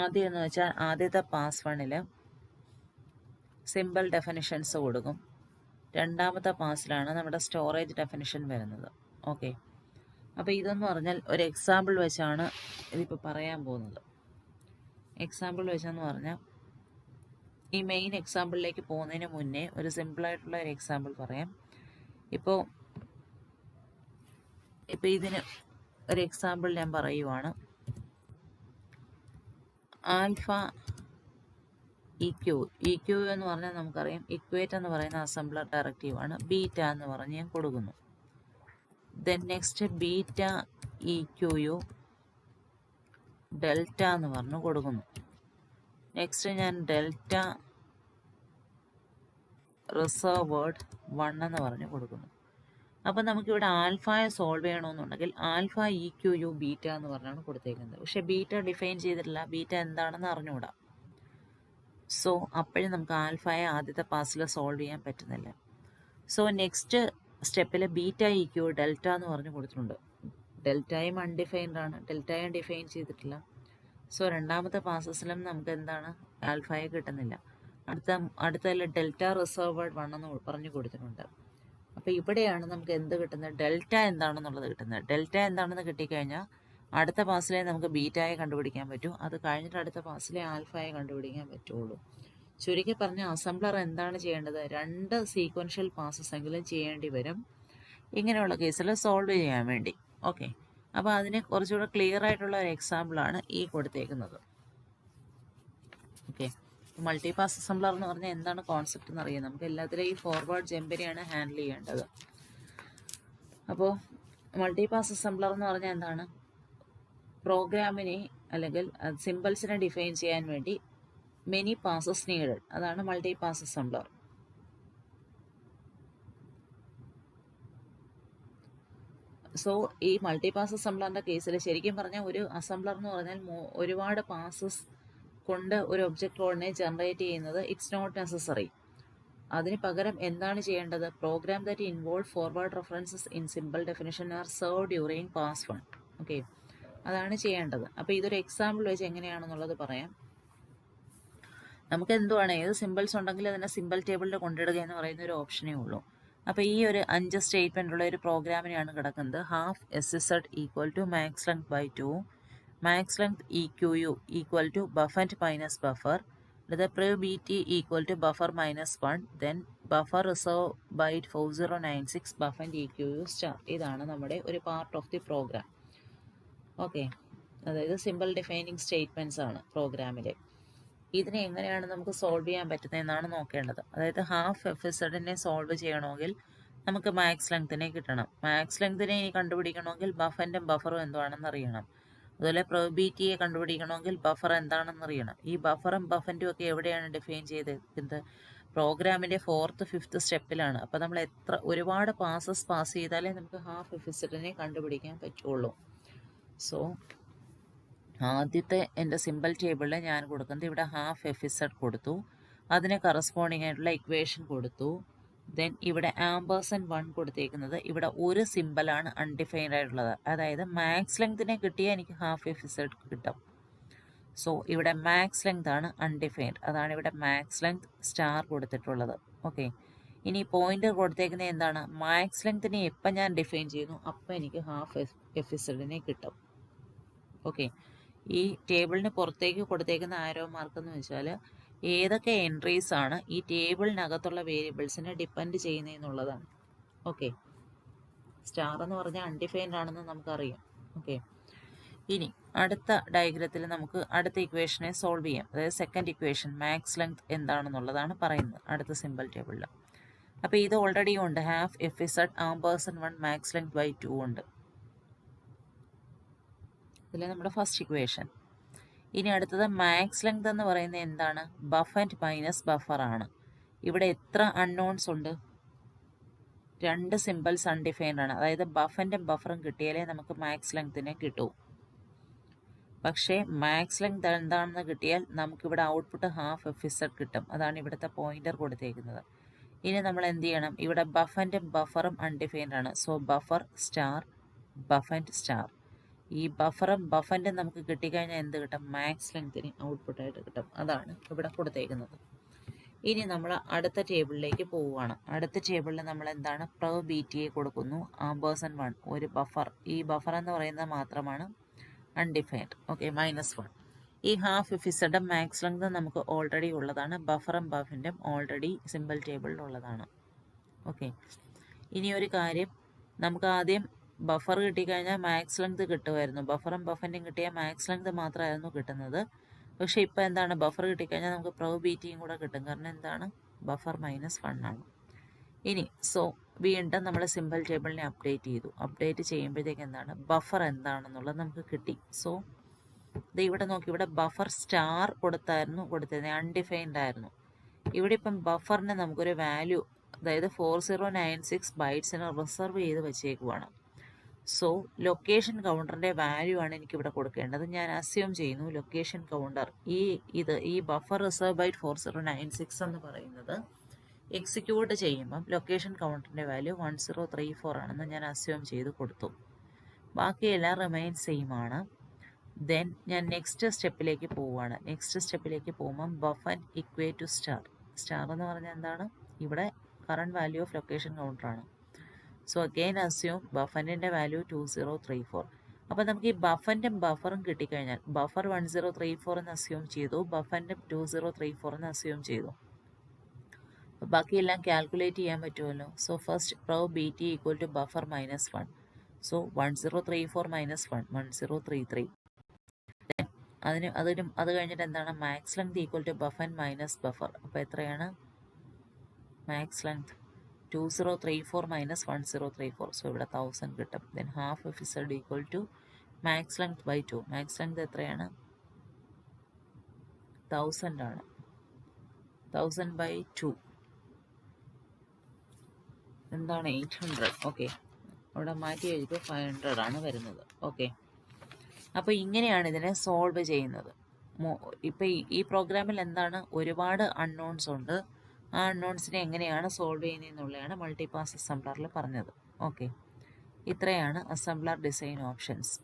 ആദ്യം എന്ന് വെച്ചാൽ ആദ്യത്തെ പാസ് 1ൽ സിമ്പിൾ ഡെഫിനിഷൻസ് കൊടുക്കും. രണ്ടാമത്തെ പാസിലാണ് നമ്മുടെ സ്റ്റോറേജ് ഡെഫിനിഷൻ വരുന്നത്. ഓക്കെ. അപ്പോൾ ഇതെന്ന് പറഞ്ഞാൽ ഒരു എക്സാമ്പിൾ വെച്ചാണ് ഇതിപ്പോൾ പറയാൻ പോകുന്നത്. എക്സാമ്പിൾ വെച്ചെന്ന് പറഞ്ഞാൽ ഈ മെയിൻ എക്സാമ്പിളിലേക്ക് പോകുന്നതിന് മുന്നേ ഒരു സിമ്പിളായിട്ടുള്ള ഒരു എക്സാമ്പിൾ പറയാം. ഇപ്പോൾ ഇതിന് ഒരു എക്സാമ്പിൾ ഞാൻ പറയുവാണ്. ആൽഫ EQ എന്ന് പറഞ്ഞാൽ നമുക്കറിയാം ഇക്വേറ്റ് എന്ന് പറയുന്ന അസംബ്ലർ ഡയറക്റ്റീവാണ്. ബീറ്റ എന്ന് പറഞ്ഞ് ഞാൻ കൊടുക്കുന്നു. Then next beta EQU delta എന്ന് പറഞ്ഞ് കൊടുക്കുന്നു. നെക്സ്റ്റ് ഞാൻ ഡെൽറ്റ റിസർവേർഡ് 1 എന്ന് പറഞ്ഞ് കൊടുക്കുന്നു. അപ്പം നമുക്കിവിടെ ആൽഫയെ സോൾവ് ചെയ്യണമെന്നുണ്ടെങ്കിൽ ആൽഫ EQU ബീറ്റ എന്ന് പറഞ്ഞാണ് കൊടുത്തേക്കുന്നത്. പക്ഷേ ബീറ്റ ഡിഫൈൻ ചെയ്തിട്ടില്ല. ബീറ്റ എന്താണെന്ന് അറിഞ്ഞുകൂടാ. സോ അപ്പോഴും നമുക്ക് ആൽഫയെ ആദ്യത്തെ പാസിൽ സോൾവ് ചെയ്യാൻ പറ്റുന്നില്ല. സോ നെക്സ്റ്റ് സ്റ്റെപ്പിൽ ബീറ്റ EQ ഡെൽറ്റ എന്ന് പറഞ്ഞ് കൊടുത്തിട്ടുണ്ട്. ഡെൽറ്റയും അൺഡിഫൈൻഡ് ആണ്, ഡെൽറ്റയും ഡിഫൈൻ ചെയ്തിട്ടില്ല. സോ രണ്ടാമത്തെ പാസസിലും നമുക്ക് എന്താണ്? ആൽഫയെ കിട്ടുന്നില്ല. അടുത്തതിൽ ഡെൽറ്റ റിസർവേർഡ് 1 എന്ന് പറഞ്ഞു കൊടുത്തിട്ടുണ്ട്. അപ്പോൾ ഇവിടെയാണ് നമുക്ക് എന്ത് കിട്ടുന്നത്? ഡെൽറ്റ എന്താണെന്നുള്ളത് കിട്ടുന്നത്. ഡെൽറ്റ എന്താണെന്ന് കിട്ടിക്കഴിഞ്ഞാൽ അടുത്ത പാസിലെ നമുക്ക് ബീറ്റയെ കണ്ടുപിടിക്കാൻ പറ്റും. അത് കഴിഞ്ഞിട്ട് അടുത്ത പാസിലെ ആൽഫയെ കണ്ടുപിടിക്കാൻ പറ്റുള്ളൂ. ചുരുക്കി പറഞ്ഞ അസംബ്ലർ എന്താണ് ചെയ്യേണ്ടത്? 2 സീക്വൻഷ്യൽ പാസസ് എങ്കിലും ചെയ്യേണ്ടി വരും ഇങ്ങനെയുള്ള കേസിൽ സോൾവ് ചെയ്യാൻ വേണ്ടി. ഓക്കെ. അപ്പോൾ അതിന് കുറച്ചുകൂടെ ക്ലിയർ ആയിട്ടുള്ള ഒരു എക്സാമ്പിളാണ് ഈ കൊടുത്തേക്കുന്നത്. ഓക്കെ. മൾട്ടിപാസ് അസംബ്ലർ എന്ന് പറഞ്ഞാൽ എന്താണ് കോൺസെപ്റ്റ് എന്നറിയാം. നമുക്ക് എല്ലാത്തിലും ഈ ഫോർവേഡ് ജമ്പിനെയാണ് ഹാൻഡിൽ ചെയ്യേണ്ടത്. അപ്പോൾ മൾട്ടിപാസ് അസംബ്ലർ എന്ന് പറഞ്ഞാൽ എന്താണ്? പ്രോഗ്രാമിനെ അല്ലെങ്കിൽ സിമ്പിൾസിനെ ഡിഫൈൻ ചെയ്യാൻ വേണ്ടി മെനി പാസസ് നീഡഡ്. അതാണ് മൾട്ടിപാസ് അസംബ്ലർ. സോ ഈ മൾട്ടി പാസ് അസംബ്ലറിൻ്റെ കേസിൽ ശരിക്കും പറഞ്ഞാൽ ഒരു അസംബ്ലർ എന്ന് പറഞ്ഞാൽ ഒരുപാട് പാസസ് കൊണ്ട് ഒരു ഒബ്ജക്റ്റ് കോഡിനെ ജനറേറ്റ് ചെയ്യുന്നത് ഇറ്റ്സ് നോട്ട് നെസസറി. അതിന് പകരം എന്താണ് ചെയ്യേണ്ടത്? Program that involve forward references in symbol definition are saved during pass 1. Okay, അതാണ് ചെയ്യേണ്ടത്. അപ്പോൾ ഇതൊരു എക്സാമ്പിൾ വെച്ച് എങ്ങനെയാണെന്നുള്ളത് പറയാം. നമുക്ക് എന്തുവാണ്, ഏത് സിമ്പിൾസ് ഉണ്ടെങ്കിൽ അതിനെ സിമ്പിൾ ടേബിളിൽ കൊണ്ടിടുക എന്ന് പറയുന്ന ഒരു ഓപ്ഷനേ ഉള്ളൂ. അപ്പോൾ ഈ ഒരു 5 സ്റ്റേറ്റ്മെൻ്റ് ഉള്ള ഒരു പ്രോഗ്രാമിനെയാണ് കിടക്കുന്നത്. Half SZ equal to max length by 2, max length EQU equal to bufend minus buffer, the PROBT equal to buffer minus 1, then buffer reserve byte 4096 buffer EQU star. ഇതാണ് നമ്മുടെ ഒരു part of the program. Okay, അതായത് സിമ്പിൾ ഡിഫൈനിങ് സ്റ്റേറ്റ്മെൻറ്റ്സ് ആണ് പ്രോഗ്രാമിലെ. ഇതിനെ എങ്ങനെയാണ് നമുക്ക് സോൾവ് ചെയ്യാൻ പറ്റുന്നതെന്നാണ് നോക്കേണ്ടത്. അതായത് ഹാഫ് FZനെ സോൾവ് ചെയ്യണമെങ്കിൽ നമുക്ക് മാക്സ് ലെങ്തിനെ കിട്ടണം. മാക്സ് ലെങ്തിനെ ഇനി കണ്ടുപിടിക്കണമെങ്കിൽ ബഫറിൻ്റെ ബഫറും എന്താണെന്ന് അറിയണം. അതുപോലെ പ്രോബിറ്റിയെ കണ്ടുപിടിക്കണമെങ്കിൽ ബഫർ എന്താണെന്ന് അറിയണം. ഈ ബഫറും ബഫറിൻ്റെ ഒക്കെ എവിടെയാണ് ഡിഫൈൻ ചെയ്തിരിക്കുന്നത്? പ്രോഗ്രാമിൻ്റെ 4th 5th സ്റ്റെപ്പിലാണ്. അപ്പോൾ നമ്മൾ ഒരുപാട് പാസ് ചെയ്താലേ നമുക്ക് ഹാഫ് FZനെ കണ്ടുപിടിക്കാൻ പറ്റുള്ളൂ. സോ ആദ്യത്തെ എൻ്റെ സിമ്പിൾ ടേബിളിൽ ഞാൻ കൊടുക്കുന്നത് ഇവിടെ ഹാഫ് FZ കൊടുത്തു, അതിന് കറസ്പോണ്ടിങ് ആയിട്ടുള്ള ഇക്വേഷൻ കൊടുത്തു. ദെൻ ഇവിടെ &1 കൊടുത്തേക്കുന്നത്, ഇവിടെ ഒരു സിമ്പിളാണ് അൺഡിഫൈൻഡ് ആയിട്ടുള്ളത്. അതായത് മാക്സ് ലെങ്തിനെ കിട്ടിയാൽ എനിക്ക് ഹാഫ് FZ കിട്ടും. സോ ഇവിടെ മാക്സ് ലെങ്ത് ആണ് അൺഡിഫൈൻഡ്, അതാണ് ഇവിടെ മാക്സ് ലെങ്ത് സ്റ്റാർ കൊടുത്തിട്ടുള്ളത്. ഓക്കെ, ഇനി പോയിന്റർ കൊടുത്തേക്കുന്നത് എന്താണ്? മാക്സ് ലെങ്തിനെ എപ്പോൾ ഞാൻ ഡിഫൈൻ ചെയ്യുന്നു അപ്പോൾ എനിക്ക് ഹാഫ് FZനെ കിട്ടും. ഓക്കെ, ഈ ടേബിളിന് പുറത്തേക്ക് കൊടുത്തേക്കുന്ന ആരോ മാർക്ക് എന്ന് വെച്ചാൽ ഏതൊക്കെ എൻട്രീസ് ആണ് ഈ ടേബിളിനകത്തുള്ള വേരിയബിൾസിനെ ഡിപ്പെൻഡ് ചെയ്യുന്നതെന്നുള്ളതാണ്. ഓക്കെ, സ്റ്റാർ എന്ന് പറഞ്ഞാൽ അൺഡിഫൈൻഡ് ആണെന്ന് നമുക്കറിയാം. ഓക്കെ, ഇനി അടുത്ത ഡയഗ്രത്തിൽ നമുക്ക് അടുത്ത ഇക്വേഷനെ സോൾവ് ചെയ്യാം. അതായത് സെക്കൻഡ് ഇക്വേഷൻ മാക്സ് ലെങ്ത് എന്താണെന്നുള്ളതാണ് പറയുന്നത് അടുത്ത സിമ്പിൾ ടേബിളിൽ. അപ്പോൾ ഇത് ഓൾറെഡി ഉണ്ട്, half FZ &1 max length by 2 ഉണ്ട്. ഇതിൽ നമ്മുടെ ഫസ്റ്റ് ഇക്വേഷൻ. ഇനി അടുത്തത് മാക്സ് ലെങ്ത് എന്ന് പറയുന്നത് എന്താണ്? ബഫൻഡ് മൈനസ് ബഫർ ആണ്. ഇവിടെ എത്ര അൺനോൺസ് ഉണ്ട്? 2 സിമ്പിൾസ് അൺഡിഫൈൻഡ് ആണ്. അതായത് ബഫൻഡും ബഫറും കിട്ടിയാലേ നമുക്ക് മാക്സ് ലെങ്തിനെ കിട്ടൂ. പക്ഷേ മാക്സ് ലെങ്ത് എന്താണെന്ന് കിട്ടിയാൽ നമുക്കിവിടെ ഔട്ട്പുട്ട് ഹാഫ് FZ കിട്ടും. അതാണ് ഇവിടുത്തെ പോയിന്റർ കൊടുത്തേക്കുന്നത്. ഇനി നമ്മൾ എന്ത് ചെയ്യണം? ഇവിടെ ബഫൻഡും ബഫറും അൺഡിഫൈൻഡ് ആണ്. So buffer star bufend star. ഈ ബഫറും ബഫൻഡും നമുക്ക് കിട്ടിക്കഴിഞ്ഞാൽ എന്ത് കിട്ടും? മാക്സ് ലെങ്തിന് ഔട്ട്പുട്ടായിട്ട് കിട്ടും. അതാണ് ഇവിടെ കൊടുത്തേക്കുന്നത്. ഇനി നമ്മൾ അടുത്ത ടേബിളിലേക്ക് പോവുകയാണ്. അടുത്ത ടേബിളിൽ നമ്മൾ എന്താണ്? പ്രോബിറ്റിയെ കൊടുക്കുന്നു &1 ഒരു ബഫർ. ഈ ബഫർ എന്ന് പറയുന്നത് മാത്രമാണ് അൺഡിഫൈൻഡ്. ഓക്കെ, -1. ഈ ഹാഫ് FZ മാക്സ് ലെങ്ത് നമുക്ക് ഓൾറെഡി ഉള്ളതാണ്. ബഫറും ബഫൻഡും ഓൾറെഡി സിമ്പിൾ ടേബിളിൽ ഉള്ളതാണ്. ഓക്കെ, ഇനി ഒരു കാര്യം, നമുക്ക് ആദ്യം ബഫർ കിട്ടിക്കഴിഞ്ഞാൽ മാക്സ് ലെങ്ത് കിട്ടുമായിരുന്നു. ബഫറും ബഫൻഡും കിട്ടിയാൽ മാക്സ് ലെങ്ത് മാത്രമായിരുന്നു കിട്ടുന്നത്. പക്ഷേ ഇപ്പോൾ എന്താണ്? ബഫർ കിട്ടിക്കഴിഞ്ഞാൽ നമുക്ക് പ്രോബിറ്റിയും കൂടെ കിട്ടും. കാരണം എന്താണ്? ബഫർ -1 ആണ്. ഇനി വീണ്ടും നമ്മൾ സിമ്പിൾ ടേബിളിനെ അപ്ഡേറ്റ് ചെയ്തു. അപ്ഡേറ്റ് ചെയ്യുമ്പോഴത്തേക്ക് എന്താണ്? ബഫർ എന്താണെന്നുള്ളത് നമുക്ക് കിട്ടി. സോ ഇത് ഇവിടെ നോക്കി, ഇവിടെ ബഫർ സ്റ്റാർ കൊടുത്തത് അൺഡിഫൈൻഡ് ആയിരുന്നു. ഇവിടെ ഇപ്പം ബഫറിന് നമുക്കൊരു വാല്യൂ, അതായത് 4096 ബൈറ്റ്സിന് റിസർവ് ചെയ്ത് വെച്ചേക്കുവാണ്. സോ ലൊക്കേഷൻ കൗണ്ടറിൻ്റെ വാല്യൂ ആണ് എനിക്കിവിടെ കൊടുക്കേണ്ടത്. ഞാൻ അസ്യൂം ചെയ്യുന്നു ലൊക്കേഷൻ കൗണ്ടർ ഈ ബഫർ റിസർവ് ബൈറ്റ് 4096 എന്ന് പറയുന്നത് എക്സിക്യൂട്ട് ചെയ്യുമ്പം ലൊക്കേഷൻ കൗണ്ടറിൻ്റെ വാല്യൂ 1034 ആണെന്ന് ഞാൻ അസ്യൂം ചെയ്ത് കൊടുത്തു. ബാക്കിയെല്ലാം റിമൈൻ സെയിം ആണ്. ദെൻ ഞാൻ നെക്സ്റ്റ് സ്റ്റെപ്പിലേക്ക് പോവുകയാണ്. നെക്സ്റ്റ് സ്റ്റെപ്പിലേക്ക് പോകുമ്പം bufend equate to star. Star എന്ന് പറഞ്ഞാൽ എന്താണ്? ഇവിടെ കറണ്ട് വാല്യൂ ഓഫ് ലൊക്കേഷൻ കൗണ്ടറാണ്. സോ അഗെയിൻ അസ്യൂം ബഫൻഡിൻ്റെ വാല്യൂ 2034. അപ്പോൾ നമുക്ക് ഈ ബഫൻഡും ബഫറും കിട്ടിക്കഴിഞ്ഞാൽ ബഫർ 1034 എന്ന് അസ്യൂം ചെയ്തു, ബഫൻഡും 2034 എന്ന് അസ്യൂം ചെയ്തു. ബാക്കിയെല്ലാം കാൽക്കുലേറ്റ് ചെയ്യാൻ പറ്റുമല്ലോ. So first probt equal to buffer -1. So 1034 -1 1033. അത് കഴിഞ്ഞിട്ട് എന്താണ്? Max length equal to bufend minus buffer. അപ്പോൾ എത്രയാണ് മാക്സ് ലെങ്ത്? 2034 - 1034. സോ ഇവിടെ 1000 കിട്ടും. Then half FZ equal to max length by 2. Max length എത്രയാണ്? 1000 ആണ്. 1000 / 2 എന്താണ്? 800. ഓക്കെ, അവിടെ മാറ്റി എഴുതിയപ്പോൾ 500 ആണ് വരുന്നത്. ഓക്കെ, അപ്പോൾ ഇങ്ങനെയാണ് ഇതിനെ സോൾവ് ചെയ്യുന്നത്. ഇപ്പോൾ ഈ പ്രോഗ്രാമിൽ എന്താണ്, ഒരുപാട് അൺനോൺസ് ഉണ്ട്. ആ അൺനോൺസിനെ എങ്ങനെയാണ് സോൾവ് ചെയ്യുന്നതെന്നുള്ളതാണ് മൾട്ടിപാസ് അസംബ്ലറിൽ പറഞ്ഞത്. ഓക്കെ, ഇത്രയാണ് അസംബ്ലർ ഡിസൈൻ ഓപ്ഷൻസ്.